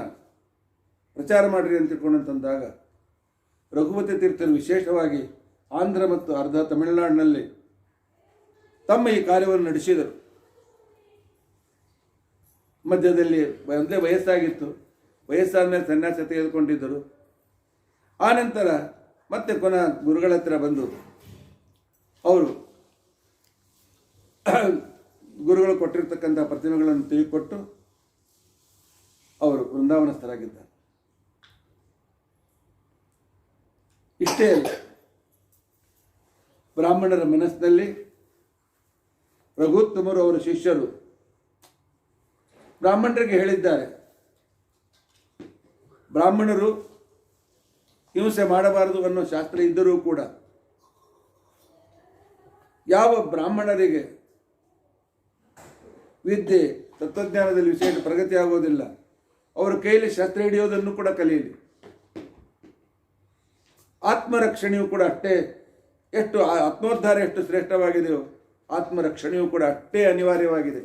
ಪ್ರಚಾರ ಮಾಡಿರಿ ಅಂತ ತಿಳ್ಕೊಂಡಂತಂದಾಗ, ರಘುಪತಿ ತೀರ್ಥರು ವಿಶೇಷವಾಗಿ ಆಂಧ್ರ ಮತ್ತು ಅರ್ಧ ತಮಿಳುನಾಡಿನಲ್ಲಿ ತಮ್ಮ ಈ ಕಾರ್ಯವನ್ನು ನಡೆಸಿದರು. ಮಧ್ಯದಲ್ಲಿ ಒಂದೇ ವಯಸ್ಸಾಗಿತ್ತು, ವಯಸ್ಸಾದ ಮೇಲೆ ಸನ್ಯಾಸ ತೆಗೆದುಕೊಂಡಿದ್ದರು. ಆನಂತರ ಮತ್ತೆ ಪುನಃ ಗುರುಗಳ ಹತ್ರ ಬಂದು ಅವರು ಗುರುಗಳು ಕೊಟ್ಟಿರ್ತಕ್ಕಂಥ ಪ್ರತಿಮೆಗಳನ್ನು ತೆಗೆದುಕೊಟ್ಟು ಅವರು ವೃಂದಾವನಸ್ಥರಾಗಿದ್ದಾರೆ. ಇಷ್ಟೇ ಅಲ್ಲ, ಬ್ರಾಹ್ಮಣರ ಮನಸ್ಸಿನಲ್ಲಿ ರಘುತ್ತಮರು ಅವರ ಶಿಷ್ಯರು ಬ್ರಾಹ್ಮಣರಿಗೆ ಹೇಳಿದ್ದಾರೆ, ಬ್ರಾಹ್ಮಣರು ಹಿಂಸೆ ಮಾಡಬಾರದು ಅನ್ನೋ ಶಾಸ್ತ್ರ ಇದ್ದರೂ ಕೂಡ ಯಾವ ಬ್ರಾಹ್ಮಣರಿಗೆ ವಿದ್ಯೆ ತತ್ವಜ್ಞಾನದಲ್ಲಿ ವಿಶೇಷ ಪ್ರಗತಿ ಆಗೋದಿಲ್ಲ, ಅವರ ಕೈಯಲ್ಲಿ ಶಸ್ತ್ರ ಹಿಡಿಯೋದನ್ನು ಕೂಡ ಕಲಿಯಲಿ. ಆತ್ಮರಕ್ಷಣೆಯು ಕೂಡ ಅಷ್ಟೇ, ಎಷ್ಟು ಆತ್ಮೋದ್ಧಾರ ಎಷ್ಟು ಶ್ರೇಷ್ಠವಾಗಿದೆಯೋ ಆತ್ಮರಕ್ಷಣೆಯು ಕೂಡ ಅಷ್ಟೇ ಅನಿವಾರ್ಯವಾಗಿದೆ.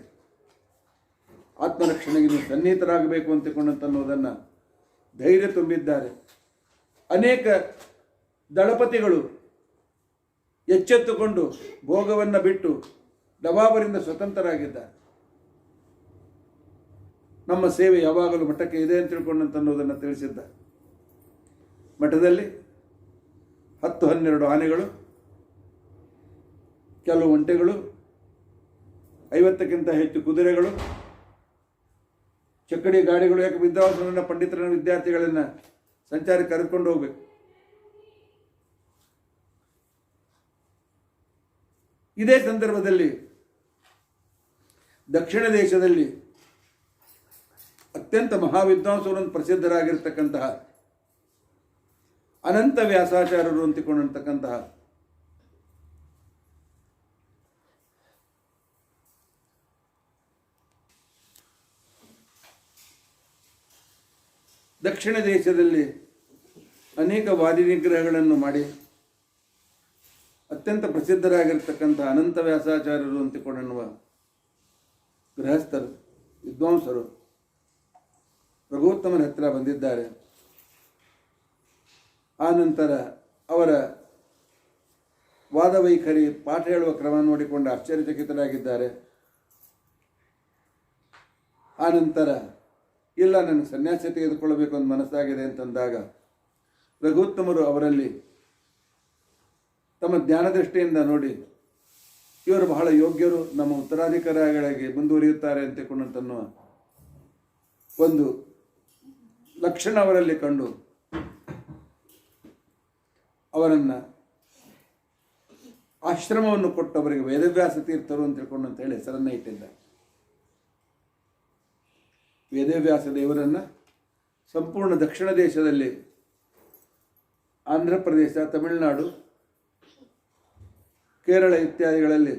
ಆತ್ಮರಕ್ಷಣೆಗೆ ನೀವು ಸನ್ನಿಹಿತರಾಗಬೇಕು ಅಂತನ್ನೋದನ್ನು ಧೈರ್ಯ ತುಂಬಿದ್ದಾರೆ. ಅನೇಕ ದಳಪತಿಗಳು ಎಚ್ಚೆತ್ತುಕೊಂಡು ಭೋಗವನ್ನು ಬಿಟ್ಟು ನವಾಬರಿಂದ ಸ್ವತಂತ್ರರಾಗಿದ್ದಾರೆ. ನಮ್ಮ ಸೇವೆ ಯಾವಾಗಲೂ ಮಠಕ್ಕೆ ಇದೆ ಅಂತ ತಿಳ್ಕೊಂಡಂತನ್ನೋದನ್ನು ತಿಳಿಸಿದ್ದಾರೆ. ಮಠದಲ್ಲಿ 10-12 ಆನೆಗಳು, ಕೆಲವು ಒಂಟೆಗಳು, 50ಕ್ಕಿಂತ ಹೆಚ್ಚು ಕುದುರೆಗಳು, ಚಕ್ಕಡಿ ಗಾಡಿಗಳು. ಯಾಕೆ ವಿದ್ವಾಂಸರನ್ನ, ಪಂಡಿತರನ್ನ, ವಿದ್ಯಾರ್ಥಿಗಳನ್ನು ಸಂಚಾರಕ್ಕೆ ಕರೆದುಕೊಂಡು ಹೋಗ್ಬೇಕು. ಇದೇ ಸಂದರ್ಭದಲ್ಲಿ ದಕ್ಷಿಣ ದೇಶದಲ್ಲಿ ಅತ್ಯಂತ ಮಹಾವಿದ್ವಾಂಸರು ಪ್ರಸಿದ್ಧರಾಗಿರ್ತಕ್ಕಂತಹ ಅನಂತ ವ್ಯಾಸಾಚಾರ್ಯರು ಅಂತಿಕೊಂಡಂತಕ್ಕಂತಹ ದಕ್ಷಿಣ ದೇಶದಲ್ಲಿ ಅನೇಕ ವಾದಿ ನಿಗ್ರಹಗಳನ್ನು ಮಾಡಿ ಅತ್ಯಂತ ಪ್ರಸಿದ್ಧರಾಗಿರ್ತಕ್ಕಂಥ ಅನಂತ ವ್ಯಾಸಾಚಾರ್ಯರು ಅಂತಿಕೊಳ್ಳುವ ಗೃಹಸ್ಥರು, ವಿದ್ವಾಂಸರು ರಘುತ್ತಮನ ಹತ್ತಿರ ಬಂದಿದ್ದಾರೆ. ಆ ನಂತರ ಅವರ ವಾದವೈಖರಿ, ಪಾಠ ಹೇಳುವ ಕ್ರಮ ನೋಡಿಕೊಂಡು ಆಶ್ಚರ್ಯಚಕಿತರಾಗಿದ್ದಾರೆ. ಆ ನಂತರ ಇಲ್ಲ, ನನಗೆ ಸನ್ಯಾಸ ತೆಗೆದುಕೊಳ್ಳಬೇಕು ಅಂತ ಮನಸ್ಸಾಗಿದೆ ಅಂತಂದಾಗ ರಘುತ್ತಮರು ಅವರಲ್ಲಿ ತಮ್ಮ ಜ್ಞಾನದೃಷ್ಟಿಯಿಂದ ನೋಡಿ, ಇವರು ಬಹಳ ಯೋಗ್ಯರು, ನಮ್ಮ ಉತ್ತರಾಧಿಕಾರಿಗಳಿಗೆ ಮುಂದುವರಿಯುತ್ತಾರೆ ಅಂತನ್ನುವ ಒಂದು ಲಕ್ಷಣ ಅವರಲ್ಲಿ ಕಂಡು ಅವರನ್ನು ಆಶ್ರಮವನ್ನು ಕೊಟ್ಟು ಅವರಿಗೆ ವೇದವ್ಯಾಸ ತೀರ್ಥರು ಅಂತ ತಿಳ್ಕೊಂಡು ಅಂತ ಹೇಳಿ ಹೆಸರನ್ನು ಇಟ್ಟಿದ್ದಾರೆ. ವೇದವ್ಯಾಸ ದೇವರನ್ನು ಸಂಪೂರ್ಣ ದಕ್ಷಿಣ ದೇಶದಲ್ಲಿ ಆಂಧ್ರ ಪ್ರದೇಶ, ತಮಿಳುನಾಡು, ಕೇರಳ ಇತ್ಯಾದಿಗಳಲ್ಲಿ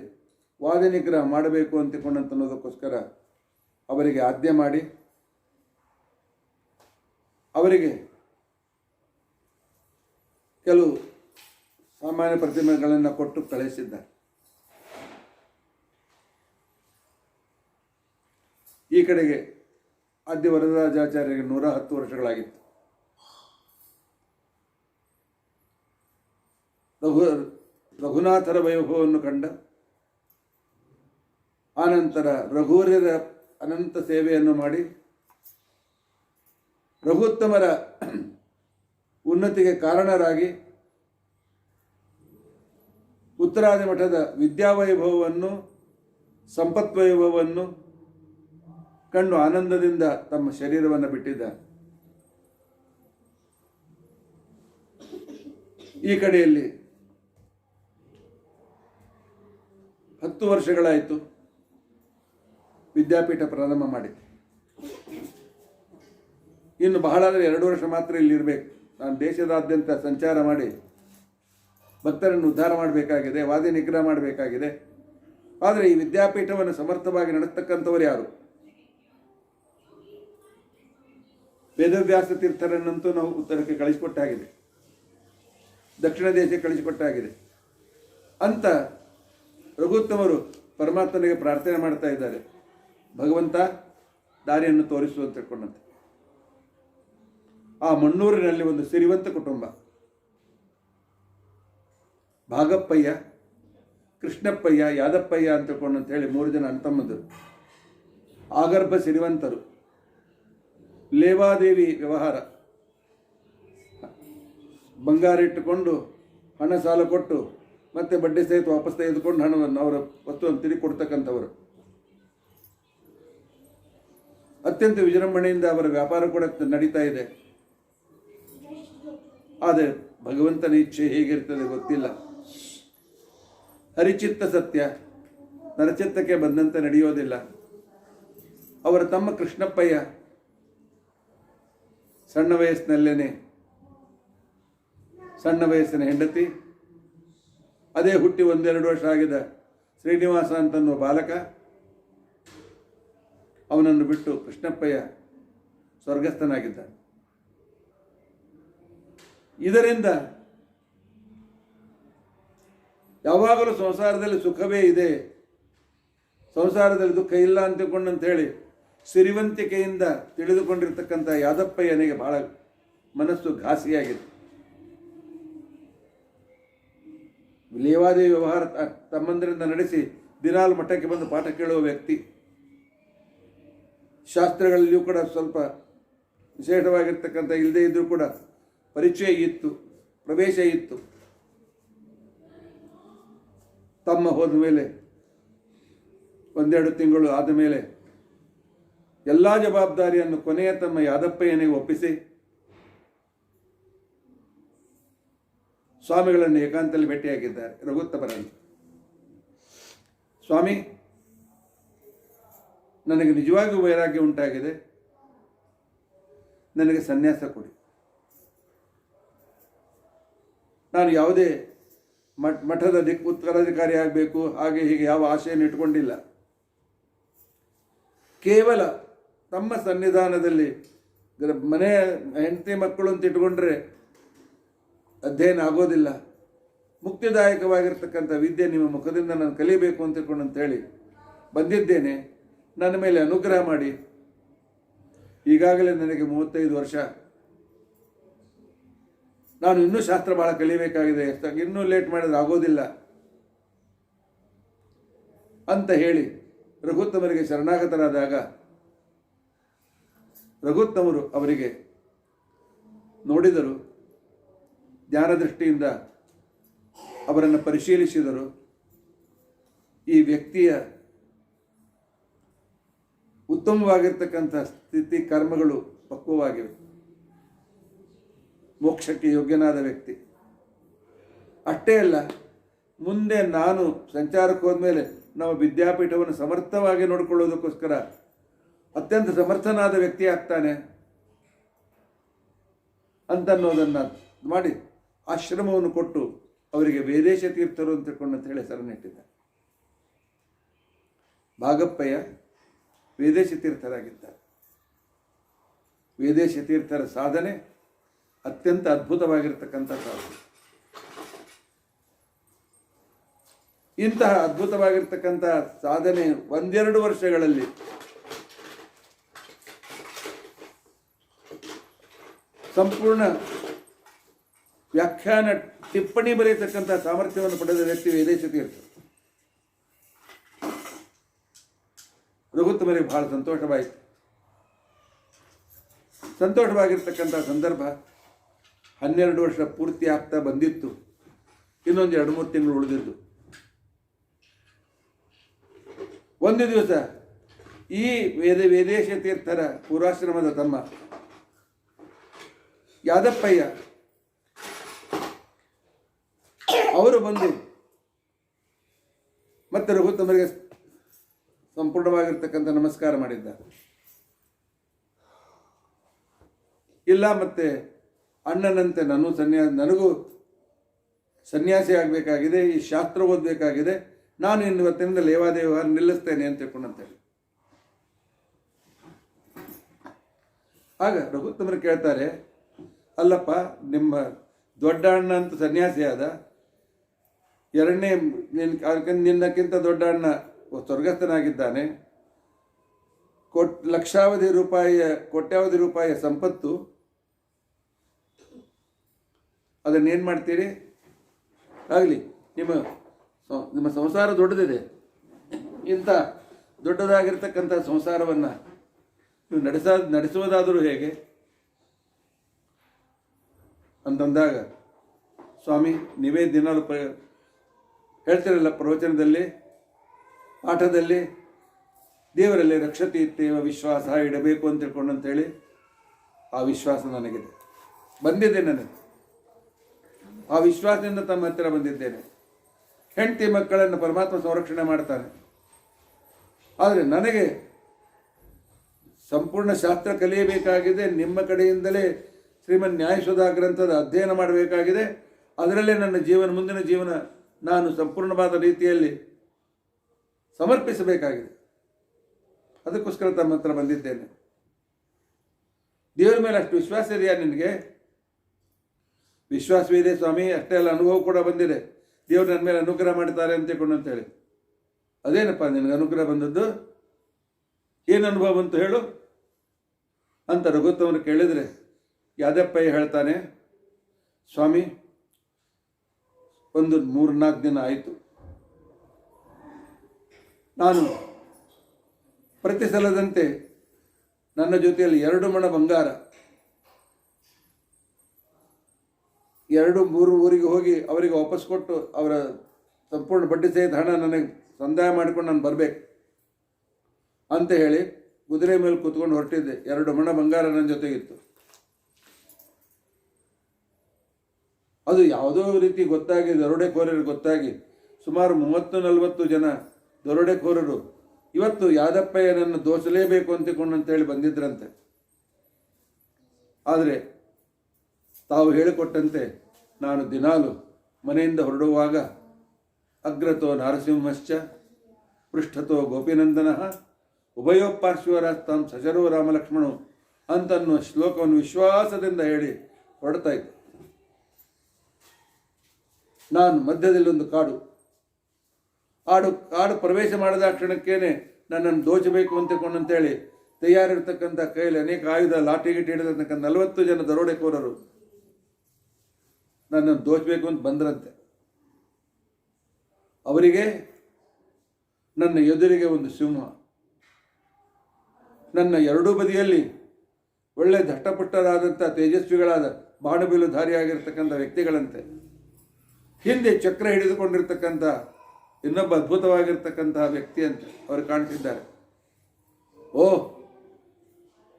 ವಾದ ನಿಗ್ರಹ ಮಾಡಬೇಕು ಅಂತನ್ನೋದಕ್ಕೋಸ್ಕರ ಅವರಿಗೆ ಆಜ್ಞೆ ಮಾಡಿ ಅವರಿಗೆ ಕೆಲವು ಸಾಮಾನ್ಯ ಪ್ರತಿಮೆಗಳನ್ನು ಕೊಟ್ಟು ಕಳಿಸಿದ್ದಾರೆ. ಈ ಕಡೆಗೆ ಆದ್ಯ ವರದರಾಜಾಚಾರ್ಯರಿಗೆ 110 ವರ್ಷಗಳಾಗಿತ್ತು. ರಘುನಾಥರ ವೈಭವವನ್ನು ಕಂಡ ಆನಂತರ ರಘುವರ್ಯರ ಅನಂತ ಸೇವೆಯನ್ನು ಮಾಡಿ ರಘುತ್ತಮರ ಉನ್ನತಿಗೆ ಕಾರಣರಾಗಿ ಉತ್ತರಾದಿ ಮಠದ ವಿದ್ಯಾವೈಭವವನ್ನು, ಸಂಪತ್ವೈಭವವನ್ನು ಕಂಡು ಆನಂದದಿಂದ ತಮ್ಮ ಶರೀರವನ್ನು ಬಿಟ್ಟಿದ್ದಾರೆ. ಈ ಕಡೆಯಲ್ಲಿ 10 ವರ್ಷಗಳಾಯಿತು ವಿದ್ಯಾಪೀಠ ಪ್ರಾರಂಭ ಮಾಡಿ. ಇನ್ನು ಬಹಳ ಅಂದರೆ 2 ವರ್ಷ ಮಾತ್ರ ಇಲ್ಲಿರಬೇಕು. ನಾನು ದೇಶದಾದ್ಯಂತ ಸಂಚಾರ ಮಾಡಿ ಭಕ್ತರನ್ನು ಉದ್ಧಾರ ಮಾಡಬೇಕಾಗಿದೆ, ವಾದಿ ನಿಗ್ರಹ ಮಾಡಬೇಕಾಗಿದೆ. ಆದರೆ ಈ ವಿದ್ಯಾಪೀಠವನ್ನು ಸಮರ್ಥವಾಗಿ ನಡೆಸ್ತಕ್ಕಂಥವರು ಯಾರು? ವೇದವ್ಯಾಸ ತೀರ್ಥರನ್ನಂತೂ ನಾವು ಉತ್ತರಕ್ಕೆ ಕಳಿಸಿಕೊಟ್ಟಾಗಿದೆ, ದಕ್ಷಿಣ ದೇಶಕ್ಕೆ ಕಳಿಸಿಕೊಟ್ಟಾಗಿದೆ ಅಂತ ರಘುತ್ತಮರು ಪರಮಾತ್ಮನಿಗೆ ಪ್ರಾರ್ಥನೆ ಮಾಡ್ತಾ ಇದ್ದಾರೆ. ಭಗವಂತ ದಾರಿಯನ್ನು ತೋರಿಸು ಅಂತ ತಿಳ್ಕೊಂಡಂತೆ. ಆ ಮಣ್ಣೂರಿನಲ್ಲಿ ಒಂದು ಸಿರಿವಂತ ಕುಟುಂಬ, ಭಾಗಪ್ಪಯ್ಯ, ಕೃಷ್ಣಪ್ಪಯ್ಯ, ಯಾದಪ್ಪಯ್ಯ ಅಂತ ತಿಳ್ಕೊಂಡಂತ ಹೇಳಿ 3 ಜನ ಅಣ್ತಮ್ಮಂದರು, ಆಗರ್ಭ ಸಿರಿವಂತರು. ಲೇವಾದೇವಿ ವ್ಯವಹಾರ, ಬಂಗಾರ ಇಟ್ಟುಕೊಂಡು ಹಣ ಸಾಲ ಕೊಟ್ಟು ಮತ್ತೆ ಬಡ್ಡಿ ಸಹಿತ ವಾಪಸ್ ತೆಗೆದುಕೊಂಡು ಹಣವನ್ನು, ಅವರ ವಸ್ತುವನ್ನು ತಿರುಗಿ ಕೊಡ್ತಕ್ಕಂಥವರು. ಅತ್ಯಂತ ವಿಜೃಂಭಣೆಯಿಂದ ಅವರ ವ್ಯಾಪಾರ ಕೂಡ ನಡೀತಾ ಇದೆ. ಆದರೆ ಭಗವಂತನ ಇಚ್ಛೆ ಹೇಗಿರ್ತದೆ ಗೊತ್ತಿಲ್ಲ. ಹರಿಚಿತ್ತ ಸತ್ಯ, ನರಚಿತ್ತಕ್ಕೆ ಬಂದಂತೆ ನಡೆಯೋದಿಲ್ಲ. ಅವರ ತಮ್ಮ ಕೃಷ್ಣಪ್ಪಯ್ಯ ಸಣ್ಣ ವಯಸ್ಸಿನ ಹೆಂಡತಿ, ಅದೇ ಹುಟ್ಟಿ 1-2 ವರ್ಷ ಆಗಿದ ಶ್ರೀನಿವಾಸ ಅಂತನ್ನುವ ಬಾಲಕ, ಅವನನ್ನು ಬಿಟ್ಟು ಕೃಷ್ಣಪ್ಪಯ್ಯ ಸ್ವರ್ಗಸ್ಥನಾಗಿದ್ದ. ಇದರಿಂದ ಯಾವಾಗಲೂ ಸಂಸಾರದಲ್ಲಿ ಸುಖವೇ ಇದೆ, ಸಂಸಾರದಲ್ಲಿ ದುಃಖ ಇಲ್ಲ ಅಂತ ಹೇಳಿ ಸಿರಿವಂತಿಕೆಯಿಂದ ತಿಳಿದುಕೊಂಡಿರ್ತಕ್ಕಂಥ ಯಾದಪ್ಪಯ್ಯನಿಗೆ ಬಹಳ ಮನಸ್ಸು ಘಾಸಿಯಾಗಿದೆ. ಲೇವಾದೇವಿ ವ್ಯವಹಾರ ತಮ್ಮಂದರಿಂದ ನಡೆಸಿ ದಿನಾಲು ಮಠಕ್ಕೆ ಬಂದು ಪಾಠ ಕೇಳುವ ವ್ಯಕ್ತಿ. ಶಾಸ್ತ್ರಗಳಲ್ಲಿಯೂ ಕೂಡ ಸ್ವಲ್ಪ ವಿಶೇಷವಾಗಿರ್ತಕ್ಕಂಥ ಇಲ್ಲದೇ ಇದ್ದರೂ ಕೂಡ ಪರಿಚಯ ಇತ್ತು, ಪ್ರವೇಶ ಇತ್ತು. ತಮ್ಮ ಹೋದ ಮೇಲೆ 1-2 ತಿಂಗಳು ಆದ ಮೇಲೆ ಎಲ್ಲ ಜವಾಬ್ದಾರಿಯನ್ನು ಕೊನೆಯ ತಮ್ಮ ಯಾದಪ್ಪಯ್ಯನಿಗೆ ಒಪ್ಪಿಸಿ ಸ್ವಾಮಿಗಳನ್ನು ಏಕಾಂತದಲ್ಲಿ ಭೇಟಿಯಾಗಿದ್ದಾರೆ ರಘುತ್ತಮರಲ್ಲಿ. ಸ್ವಾಮಿ, ನನಗೆ ನಿಜವಾಗಿಯೂ ವೈರಾಗ್ಯ ಉಂಟಾಗಿದೆ, ನನಗೆ ಸನ್ಯಾಸ ಕೊಡಿ. ನಾನು ಯಾವುದೇ ಮಠದ ಉತ್ತರಾಧಿಕಾರಿ ಆಗಬೇಕು ಹಾಗೆ ಹೀಗೆ ಯಾವ ಆಶೆಯನ್ನು ಇಟ್ಕೊಂಡಿಲ್ಲ. ಕೇವಲ ತಮ್ಮ ಸನ್ನಿಧಾನದಲ್ಲಿ ಮನೆಯ ಹೆಂಡತಿ ಮಕ್ಕಳು ಅಂತ ಇಟ್ಕೊಂಡ್ರೆ ಅಧ್ಯಯನ ಆಗೋದಿಲ್ಲ. ಮುಕ್ತಿದಾಯಕವಾಗಿರ್ತಕ್ಕಂಥ ವಿದ್ಯೆ ನಿಮ್ಮ ಮುಖದಿಂದ ನಾನು ಕಲಿಬೇಕು ಅಂತ ತಿಳ್ಕೊಂಡು ಅಂತೇಳಿ ಬಂದಿದ್ದೇನೆ. ನನ್ನ ಮೇಲೆ ಅನುಗ್ರಹ ಮಾಡಿ ಈಗಾಗಲೇ ನನಗೆ 35 ವರ್ಷ, ನಾನು ಇನ್ನೂ ಶಾಸ್ತ್ರ ಬಹಳ ಕಲಿಬೇಕಾಗಿದೆ, ಇನ್ನೂ ಲೇಟ್ ಮಾಡಿದ್ರೆ ಆಗೋದಿಲ್ಲ ಅಂತ ಹೇಳಿ ರಘುತ್ತಮರಿಗೆ ಶರಣಾಗತರಾದಾಗ ರಘುತ್ತಮರು ಅವರಿಗೆ ನೋಡಿದರು, ಜ್ಞಾನದೃಷ್ಟಿಯಿಂದ ಅವರನ್ನು ಪರಿಶೀಲಿಸಿದರು. ಈ ವ್ಯಕ್ತಿಯ ಉತ್ತಮವಾಗಿರ್ತಕ್ಕಂಥ ಸ್ಥಿತಿ ಕರ್ಮಗಳು ಪಕ್ವವಾಗಿವೆ, ಮೋಕ್ಷಕ್ಕೆ ಯೋಗ್ಯನಾದ ವ್ಯಕ್ತಿ. ಅಷ್ಟೇ ಅಲ್ಲ, ಮುಂದೆ ನಾನು ಸಂಚಾರಕ್ಕೆ ಹೋದ್ಮೇಲೆ ನಮ್ಮ ವಿದ್ಯಾಪೀಠವನ್ನು ಸಮರ್ಥವಾಗಿ ನೋಡಿಕೊಳ್ಳೋದಕ್ಕೋಸ್ಕರ ಅತ್ಯಂತ ಸಮರ್ಥನಾದ ವ್ಯಕ್ತಿ ಆಗ್ತಾನೆ ಅಂತನ್ನೋದನ್ನು ಮಾಡಿ ಆಶ್ರಮವನ್ನು ಕೊಟ್ಟು ಅವರಿಗೆ ವೇದೇಶ ತೀರ್ಥರು ಅಂತ ತಿಳ್ಕೊಂಡು ಅಂತ ಹೇಳಿ ಹೆಸರನ್ನಿಟ್ಟಿದ್ದಾರೆ. ಭಾಗಪ್ಪಯ್ಯ ವೇದೇಶ ತೀರ್ಥರಾಗಿದ್ದಾರೆ. ವೇದೇಶ ತೀರ್ಥರ ಸಾಧನೆ ಅತ್ಯಂತ ಅದ್ಭುತವಾಗಿರ್ತಕ್ಕಂಥ ಸಾಧನೆ. ಇಂತಹ ಅದ್ಭುತವಾಗಿರ್ತಕ್ಕಂಥ ಸಾಧನೆ 1-2 ವರ್ಷಗಳಲ್ಲಿ ಸಂಪೂರ್ಣ ವ್ಯಾಖ್ಯಾನ ಟಿಪ್ಪಣಿ ಬರೆಯತಕ್ಕಂಥ ಸಾಮರ್ಥ್ಯವನ್ನು ಪಡೆದ ವ್ಯಕ್ತಿ ವೇದೇಶ ತೀರ್ಥ. ರಘುತ್ತಮರಿಗೆ ಬಹಳ ಸಂತೋಷವಾಯಿತು. ಸಂತೋಷವಾಗಿರ್ತಕ್ಕಂಥ ಸಂದರ್ಭ 12 ವರ್ಷ ಪೂರ್ತಿ ಆಗ್ತಾ ಬಂದಿತ್ತು. ಇನ್ನೊಂದು 2-3 ತಿಂಗಳು ಉಳಿದಿದ್ದು. ಒಂದು ದಿವಸ ಈ ವೇದೇಶ ತೀರ್ಥರ ಪೂರ್ವಾಶ್ರಮದ ತಮ್ಮ ಯಾದಪ್ಪಯ್ಯ ಅವರು ಬಂದು ಮತ್ತೆ ರಘುತ್ತಮರಿಗೆ ಸಂಪೂರ್ಣವಾಗಿರ್ತಕ್ಕಂಥ ನಮಸ್ಕಾರ ಮಾಡಿದ್ದಾರೆ. ಇಲ್ಲ, ಮತ್ತೆ ಅಣ್ಣನಂತೆ ನನಗೂ ಸನ್ಯಾಸಿ ಆಗಬೇಕಾಗಿದೆ, ಈ ಶಾಸ್ತ್ರ ಓದಬೇಕಾಗಿದೆ, ನಾನು ಇವತ್ತಿನಿಂದ ಲೇವಾದೇವ ನಿಲ್ಲಿಸ್ತೇನೆ ಅಂತ ತಿಳ್ಕೊಂಡಂತೇಳಿ. ಆಗ ರಘುತ್ತಮರು ಕೇಳ್ತಾರೆ, ಅಲ್ಲಪ್ಪ, ನಿಮ್ಮ ದೊಡ್ಡ ಅಣ್ಣ ಅಂತ ಸನ್ಯಾಸಿ ಆದ, ಎರಡನೇ ನಿನ್ನಕ್ಕಿಂತ ದೊಡ್ಡ ಅಣ್ಣ ಸ್ವರ್ಗಸ್ಥನಾಗಿದ್ದಾನೆ, ಕೋಟ್ಯಾವಧಿ ರೂಪಾಯಿಯ ಸಂಪತ್ತು, ಅದನ್ನೇನು ಮಾಡ್ತೀರಿ? ಆಗಲಿ, ನಿಮ್ಮ ಸಂಸಾರ ದೊಡ್ಡದಿದೆ, ಇಂಥ ದೊಡ್ಡದಾಗಿರ್ತಕ್ಕಂಥ ಸಂಸಾರವನ್ನು ನೀವು ನಡೆಸುವುದಾದರೂ ಹೇಗೆ ಅಂತಂದಾಗ, ಸ್ವಾಮಿ, ನೀವೇ ದಿನಾಲು ಹೇಳ್ತಿರಲ್ಲ ಪ್ರವಚನದಲ್ಲಿ, ಪಾಠದಲ್ಲಿ, ದೇವರಲ್ಲಿ ರಕ್ಷತಿ ಇತ್ತೇವ ವಿಶ್ವಾಸ ಇಡಬೇಕು ಅಂತ ತಿಳ್ಕೊಂಡು ಅಂತೇಳಿ ಆ ವಿಶ್ವಾಸ ನನಗಿದೆ, ಬಂದಿದೆ ನನಗೆ. ಆ ವಿಶ್ವಾಸದಿಂದ ತಮ್ಮ ಹತ್ತಿರ ಬಂದಿದ್ದೇನೆ. ಹೆಂಡತಿ ಮಕ್ಕಳನ್ನು ಪರಮಾತ್ಮ ಸಂರಕ್ಷಣೆ ಮಾಡ್ತಾನೆ. ಆದರೆ ನನಗೆ ಸಂಪೂರ್ಣ ಶಾಸ್ತ್ರ ಕಲಿಯಬೇಕಾಗಿದೆ, ನಿಮ್ಮ ಕಡೆಯಿಂದಲೇ ಶ್ರೀಮನ್ ನ್ಯಾಯಸುಧಾ ಗ್ರಂಥದ ಅಧ್ಯಯನ ಮಾಡಬೇಕಾಗಿದೆ. ಅದರಲ್ಲೇ ನನ್ನ ಮುಂದಿನ ಜೀವನ ನಾನು ಸಂಪೂರ್ಣವಾದ ರೀತಿಯಲ್ಲಿ ಸಮರ್ಪಿಸಬೇಕಾಗಿದೆ. ಅದಕ್ಕೋಸ್ಕರ ತಮ್ಮ ಹತ್ರ ಬಂದಿದ್ದೇನೆ. ದೇವರ ಮೇಲೆ ಅಷ್ಟು ವಿಶ್ವಾಸ ಇದೆಯಾ ನಿನಗೆ? ವಿಶ್ವಾಸವಿದೆ ಸ್ವಾಮಿ, ಅಷ್ಟೇ ಅಲ್ಲ, ಅನುಭವ ಕೂಡ ಬಂದಿದೆ. ದೇವರು ನನ್ನ ಮೇಲೆ ಅನುಗ್ರಹ ಮಾಡ್ತಾರೆ ಅಂತ ತಿಳ್ಕೊಂಡು ಅಂತೇಳಿ. ಅದೇನಪ್ಪ ನಿನಗೆ ಅನುಗ್ರಹ ಬಂದದ್ದು? ಏನು ಅನುಭವ ಬಂತು ಹೇಳು ಅಂತ ರಘುತ್ತಮರು ಕೇಳಿದರೆ, ಯಾದಪ್ಪಯ್ಯ ಹೇಳ್ತಾನೆ, ಸ್ವಾಮಿ, ಒಂದು 3-4 ದಿನ ಆಯಿತು, ನಾನು ಪ್ರತಿ ಸಲದಂತೆ ನನ್ನ ಜೊತೆಯಲ್ಲಿ 2 ಮಣ ಬಂಗಾರ 2-3 ಊರಿಗೆ ಹೋಗಿ ಅವರಿಗೆ ವಾಪಸ್ ಕೊಟ್ಟು ಅವರ ಸಂಪೂರ್ಣ ಬಡ್ಡಿ ಸಹಿತ ಹಣ ನನಗೆ ಸಂದಾಯ ಮಾಡಿಕೊಂಡು ನಾನು ಬರಬೇಕು ಅಂತ ಹೇಳಿ ಕುದುರೆ ಮೇಲೆ ಕೂತ್ಕೊಂಡು ಹೊರಟಿದ್ದೆ. 2 ಮಣ ಬಂಗಾರ ನನ್ನ ಜೊತೆಗಿತ್ತು. ಅದು ಯಾವುದೋ ರೀತಿ ಗೊತ್ತಾಗಿ, ದರೋಡೆಕೋರರಿಗೆ ಗೊತ್ತಾಗಿ ಸುಮಾರು 30-40 ಜನ ದರೋಡೆಕೋರರು ಇವತ್ತು ಯಾದಪ್ಪಯ್ಯನನ್ನು ದೋಚಲೇಬೇಕು ಅಂತೇಳಿ ಬಂದಿದ್ರಂತೆ. ಆದರೆ ತಾವು ಹೇಳಿಕೊಟ್ಟಂತೆ ನಾನು ದಿನಾಲು ಮನೆಯಿಂದ ಹೊರಡುವಾಗ ಅಗ್ರತೋ ನಾರಸಿಂಹಶ್ಚ ಪೃಷ್ಠತೋ ಗೋಪಿನಂದನ ಉಭಯೋಪಾರ್ಶ್ವರಾಸ್ತಾಂ ಸಚರೋ ರಾಮಲಕ್ಷ್ಮಣು ಅಂತನ್ನೋ ಶ್ಲೋಕವನ್ನು ವಿಶ್ವಾಸದಿಂದ ಹೇಳಿ ಹೊರಡ್ತಾ ಇದ್ದೆ. ನಾನು ಮಧ್ಯದಲ್ಲಿ ಒಂದು ಕಾಡು ಪ್ರವೇಶ ಮಾಡಿದ ಕ್ಷಣಕ್ಕೇನೆ ನನ್ನನ್ನು ದೋಚಬೇಕು ಅಂತೇಳಿ ತಯಾರಿರ್ತಕ್ಕಂಥ ಕೈಯಲ್ಲಿ ಅನೇಕ ಆಯುಧ ಲಾಠಿ ಗಿಟ್ಟಿ ಹಿಡಿದಿರ್ತಕ್ಕಂಥ 40 ಜನ ದರೋಡೆಕೋರರು ನನ್ನನ್ನು ದೋಚಬೇಕು ಅಂತ ಬಂದ್ರಂತೆ. ಅವರಿಗೆ ನನ್ನ ಎದುರಿಗೆ ಒಂದು ಸಿಂಹ, ನನ್ನ ಎರಡೂ ಬದಿಯಲ್ಲಿ ಒಳ್ಳೆ ದಷ್ಟಪುಷ್ಟರಾದಂಥ ತೇಜಸ್ವಿಗಳಾದ ಬಾಣಬಿಲ್ಲುಧಾರಿಯಾಗಿರ್ತಕ್ಕಂಥ ವ್ಯಕ್ತಿಗಳಂತೆ, ಹಿಂದೆ ಚಕ್ರ ಹಿಡಿದುಕೊಂಡಿರ್ತಕ್ಕಂಥ ಇನ್ನೊಬ್ಬ ಅದ್ಭುತವಾಗಿರ್ತಕ್ಕಂತಹ ವ್ಯಕ್ತಿ ಅಂತ ಅವರು ಕಾಣ್ತಿದ್ದಾರೆ. ಓಹ್,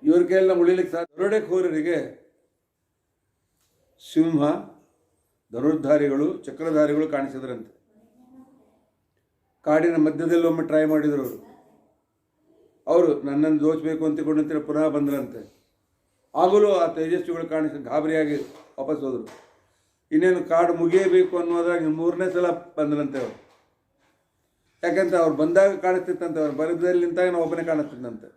ಇವ್ರ ಕೈಯಲ್ಲಿ ನಾವು ಉಳಿಲಿಕ್ಕೆ ಸಾಧ್ಯ. ದರೋಡೆಕೋರರಿಗೆ ಸಿಂಹ, ಧನುರ್ಧಾರಿಗಳು, ಚಕ್ರಧಾರಿಗಳು ಕಾಣಿಸಿದ್ರಂತೆ. ಕಾಡಿನ ಮಧ್ಯದಲ್ಲಿ ಒಮ್ಮೆ ಟ್ರೈ ಮಾಡಿದರು ಅವರು ನನ್ನನ್ನು ದೋಚಬೇಕು ಅಂತಿಕೊಂಡಂತೇಳಿ ಪುನಃ ಬಂದ್ರಂತೆ. ಆಗಲೂ ಆ ತೇಜಸ್ವಿಗಳು ಕಾಣಿಸಿ ಗಾಬರಿಯಾಗಿ ವಾಪಸ್ ಹೋದರು. ಇನ್ನೇನು ಕಾಡು ಮುಗಿಯಬೇಕು ಅನ್ನೋದ್ರಾಗ 3ನೇ ಸಲ ಬಂದ್ರಂತೆ ಅವರು. ಯಾಕಂತ ಅವ್ರು ಬಂದಾಗ ಕಾಣಿಸ್ತಿತ್ತಂತೆ, ಅವ್ರು ಬರದಲ್ಲಿ ನಿಂತಾಗ ನಾವು ಒಬ್ಬನೇ ಕಾಣಿಸ್ತಿದ್ದಂತೆ.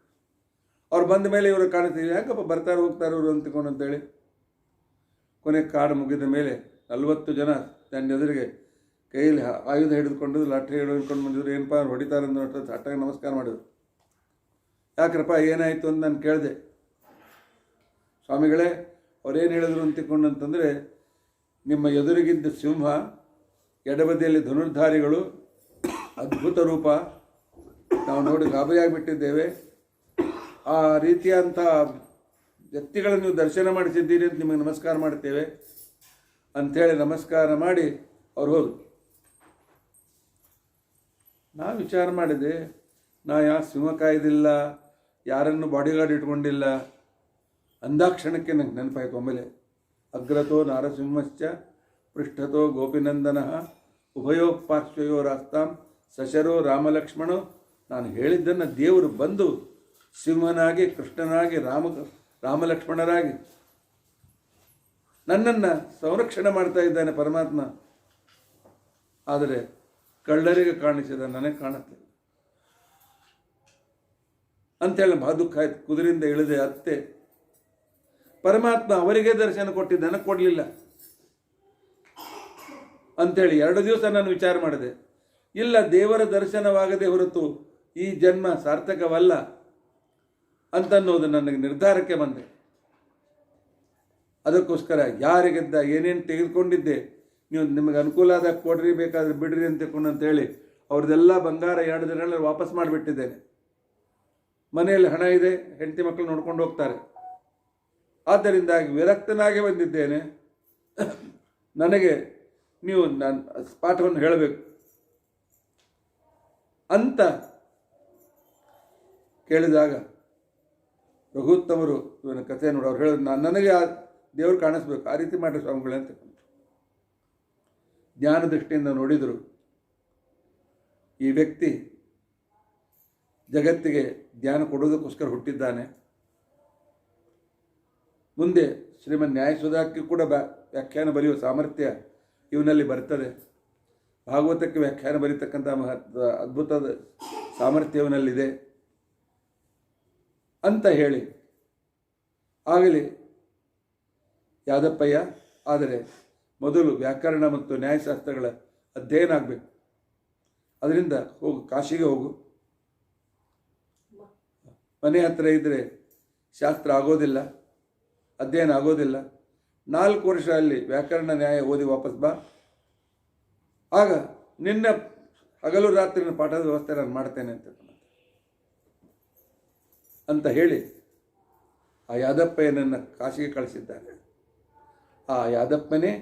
ಅವ್ರು ಬಂದ ಮೇಲೆ ಇವರು ಕಾಣಿಸ್ತಿದ್ವಿ, ಯಾಕಪ್ಪ ಬರ್ತಾರೆ ಹೋಗ್ತಾರೆ ಇವರು ಅಂತೇಳಿ. ಕೊನೆ ಕಾಡು ಮುಗಿದ ಮೇಲೆ 40 ಜನ ನನ್ನ ಎದುರಿಗೆ ಕೈಯಲ್ಲಿ ಆಯುಧ ಹಿಡಿದುಕೊಂಡು ಲಾಠಿ ಹಿಡಿದುಕೊಂಡು ಬಂದಿದ್ರು. ಏನಪ್ಪ ಅವ್ರು ಹೊಡಿತಾರೆ ಅಂದ್ರೆ ಹಟ್ಟಾಗಿ ನಮಸ್ಕಾರ ಮಾಡಿದ್ರು. ಯಾಕ್ರಪ್ಪ ಏನಾಯಿತು ಅಂತ ನಾನು ಕೇಳಿದೆ. ಸ್ವಾಮಿಗಳೇ, ಅವ್ರೇನು ಹೇಳಿದ್ರು ಅಂತಂದರೆ, ನಿಮ್ಮ ಎದುರಿಗಿದ್ದ ಸಿಂಹ, ಎಡಬದಿಯಲ್ಲಿ ಧನುರ್ಧಾರಿಗಳು, ಅದ್ಭುತ ರೂಪ, ನಾವು ನೋಡಿ ಗಾಬರಿಯಾಗಿಬಿಟ್ಟಿದ್ದೇವೆ. ಆ ರೀತಿಯಂಥ ವ್ಯಕ್ತಿಗಳನ್ನು ನೀವು ದರ್ಶನ ಮಾಡಿಸಿದ್ದೀರಿ ಅಂತ ನಿಮಗೆ ನಮಸ್ಕಾರ ಮಾಡ್ತೇವೆ ಅಂಥೇಳಿ ನಮಸ್ಕಾರ ಮಾಡಿ ಅವ್ರು ಹೋದರು. ನಾನು ವಿಚಾರ ಮಾಡಿದೆ, ನಾ ಯಾವ ಸಿಂಹ ಕಾಯ್ದಿಲ್ಲ, ಯಾರನ್ನು ಬಾಡಿಗಾರ್ಡ್ ಇಟ್ಕೊಂಡಿಲ್ಲ. ಅಂದಾಕ್ಷಣಕ್ಕೆ ನಂಗೆ ನೆನಪಾಯಿತು ಒಮ್ಮೆಲೆ. ಅಗ್ರತೋ ನಾರಸಿಂಹಶ್ಚ ಪೃಷ್ಠತೋ ಗೋಪಿನಂದನ ಉಭಯೋ ಪಾರ್ಶ್ವಯೋ ರಾಸ್ತಾಂ ಸಶರೋ ರಾಮಲಕ್ಷ್ಮಣೋ. ನಾನು ಹೇಳಿದ್ದನ್ನು ದೇವರು ಬಂದು ಸಿಂಹನಾಗಿ, ಕೃಷ್ಣನಾಗಿ, ರಾಮಲಕ್ಷ್ಮಣರಾಗಿ ನನ್ನನ್ನು ಸಂರಕ್ಷಣೆ ಮಾಡ್ತಾ ಇದ್ದಾನೆ ಪರಮಾತ್ಮ. ಆದರೆ ಕಳ್ಳರಿಗೆ ಕಾಣಿಸಿದ ನನಗೆ ಕಾಣುತ್ತೆ ಅಂಥೇಳಿ ಬಹಳ ದುಃಖ ಆಯ್ತು. ಕುದುರೆಯಿಂದ ಇಳಿದೆ ಅತ್ತೆ. ಪರಮಾತ್ಮ ಅವರಿಗೆ ದರ್ಶನ ಕೊಟ್ಟಿದ್ದ, ನನಗೆ ಕೊಡಲಿಲ್ಲ ಅಂಥೇಳಿ 2 ದಿವಸ ನಾನು ವಿಚಾರ ಮಾಡಿದೆ. ಇಲ್ಲ, ದೇವರ ದರ್ಶನವಾಗದೆ ಹೊರತು ಈ ಜನ್ಮ ಸಾರ್ಥಕವಲ್ಲ ಅಂತನ್ನೋದು ನನಗೆ ನಿರ್ಧಾರಕ್ಕೆ ಬಂದೆ. ಅದಕ್ಕೋಸ್ಕರ ಯಾರಿಗೆದ್ದ ಏನೇನು ತೆಗೆದುಕೊಂಡಿದ್ದೆ ನೀವು ನಿಮಗೆ ಅನುಕೂಲ ಆದಾಗ ಕೊಡ್ರಿ, ಬೇಕಾದ್ರೆ ಬಿಡ್ರಿ ಅಂತೇಳಿ ಅವ್ರದ್ದೆಲ್ಲ ಬಂಗಾರ 2 ದಿನಗಳಲ್ಲಿ ವಾಪಸ್ ಮಾಡಿಬಿಟ್ಟಿದ್ದೇನೆ. ಮನೆಯಲ್ಲಿ ಹಣ ಇದೆ, ಹೆಂಡತಿ ಮಕ್ಕಳು ನೋಡ್ಕೊಂಡು ಹೋಗ್ತಾರೆ. ಆದ್ದರಿಂದಾಗಿ ವಿರಕ್ತನಾಗಿ ಬಂದಿದ್ದೇನೆ. ನನಗೆ ನೀವು ನನ್ನ ಪಾಠವನ್ನು ಹೇಳಬೇಕು ಅಂತ ಕೇಳಿದಾಗ ರಘುತ್ತಮರು ಇವನ ಕಥೆ ನೋಡಿ ಅವ್ರು ಹೇಳಿದ್ರು, ನನಗೆ ಆ ದೇವರು ಕಾಣಿಸ್ಬೇಕು, ಆ ರೀತಿ ಮಾಡಿ ಸ್ವಾಮಿಗಳೇ ಅಂತ ಜ್ಞಾನ ದೃಷ್ಟಿಯಿಂದ ನೋಡಿದರು. ಈ ವ್ಯಕ್ತಿ ಜಗತ್ತಿಗೆ ಜ್ಞಾನ ಕೊಡೋದಕ್ಕೋಸ್ಕರ ಹುಟ್ಟಿದ್ದಾನೆ. ಮುಂದೆ ಶ್ರೀಮನ್ ನ್ಯಾಯಸುಧಾಕ್ಕೆ ಕೂಡ ವ್ಯಾಖ್ಯಾನ ಬರೆಯುವ ಸಾಮರ್ಥ್ಯ ಇವನಲ್ಲಿ ಬರ್ತದೆ. ಭಾಗವತಕ್ಕೆ ವ್ಯಾಖ್ಯಾನ ಬರೀತಕ್ಕಂಥ ಅದ್ಭುತದ ಸಾಮರ್ಥ್ಯ ಇವನಲ್ಲಿದೆ ಅಂತ ಹೇಳಿ, ಆಗಲಿ ಯಾದಪ್ಪಯ್ಯ, ಆದರೆ ಮೊದಲು ವ್ಯಾಕರಣ ಮತ್ತು ನ್ಯಾಯಶಾಸ್ತ್ರಗಳ ಅಧ್ಯಯನ ಆಗಬೇಕು. ಅದರಿಂದ ಹೋಗು, ಕಾಶಿಗೆ ಹೋಗು. ಮನೆ ಹತ್ತಿರ ಇದ್ದರೆ ಶಾಸ್ತ್ರ ಆಗೋದಿಲ್ಲ, ಅಧ್ಯಯನ ಆಗೋದಿಲ್ಲ. 4 ವರ್ಷ ಅಲ್ಲಿ ವ್ಯಾಕರಣ ನ್ಯಾಯ ಓದಿ ವಾಪಸ್ ಬಾ. ಆಗ ನಿನ್ನ ಹಗಲು ರಾತ್ರಿನ ಪಾಠದ ವ್ಯವಸ್ಥೆ ನಾನು ಮಾಡ್ತೇನೆ ಅಂತ ಹೇಳಿ ಆ ಯಾದಪ್ಪಯ್ಯನನ್ನು ಕಾಶಿಗೆ ಕಳಿಸಿದ್ದಾರೆ. ಆ ಯಾದಪ್ಪನೇ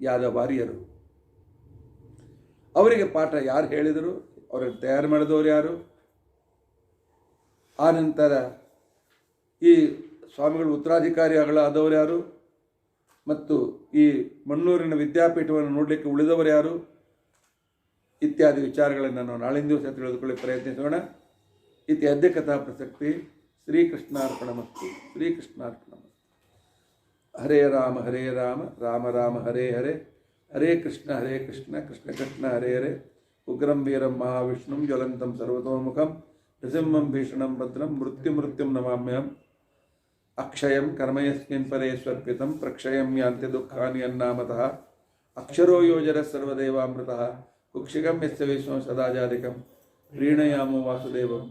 ಯಾದವಾರಿಯರು. ಅವರಿಗೆ ಪಾಠ ಯಾರು ಹೇಳಿದರು, ಅವರಿಗೆ ತಯಾರು ಮಾಡಿದವರು ಯಾರು, ಆ ನಂತರ ಈ ಸ್ವಾಮಿಗಳು ಉತ್ತರಾಧಿಕಾರಿಗಳಾದವರು ಯಾರು, ಮತ್ತು ಈ ಮಣ್ಣೂರಿನ ವಿದ್ಯಾಪೀಠವನ್ನು ನೋಡಲಿಕ್ಕೆ ಉಳಿದವರು ಯಾರು, ಇತ್ಯಾದಿ ವಿಚಾರಗಳನ್ನು ನಾವು ನಾಳಿನ ದಿವಸ ತಿಳಿದುಕೊಳ್ಳಿ ಪ್ರಯತ್ನಿಸೋಣ. ಇತಿ ಅದ್ಯ ಕಥಾ ಪ್ರಸಕ್ತಿ. ಶ್ರೀಕೃಷ್ಣಾರ್ಪಣಮಸ್ತು. ಶ್ರೀಕೃಷ್ಣಾರ್ಪಣಮಸ್ತು. ಹರೇ ರಾಮ ರಾಮ ರಾಮ ಹರೇ ಹರೇ, ಹರೇ ಕೃಷ್ಣ ಕೃಷ್ಣ ಕೃಷ್ಣ ಹರೇ ಹರೇ. ಉಗ್ರಂ ವೀರಂ ಮಹಾವಿಷ್ಣುಂ ಜ್ವಲಂತಂ ಸರ್ವತೋಮುಖಂ ನೃಸಿಂಹಂ ಭೀಷಣಂ ಭದ್ರಂ ಮೃತ್ಯುಂ ನಮಾಮ್ಯಹಂ. ಅಕ್ಷಯಂ ಕರ್ಮಯಸ್ಮಿನ್ ಪರೇ ಸ್ವರ್ಪಿತಂ ಪ್ರಕ್ಷಯಂ ಯಾಂತಿ ದುಃಖಾನಿ ಅನ್ನಾಮತಃ. ಅಕ್ಷರೋ ಯೋಜರ ಸರ್ವದೇವಾಮೃತಃ. ಕುಕ್ಷಿಕಂ ಯಸ್ಯ ವಿಶ್ವಂ ಸದಾಜಾಧಿಕಂ ಪ್ರೀಣಯಾಮೋ ವಾಸುದೇವಂ.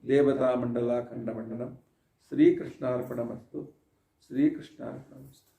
ದೇವತಾ ಮಂಡಲ ಖಂಡಮಂಡಲಂ ಶ್ರೀಕೃಷ್ಣಾರ್ಪಣಮಸ್ತು ಶ್ರೀಕೃಷ್ಣಾರ್ಪಣಮಸ್ತು.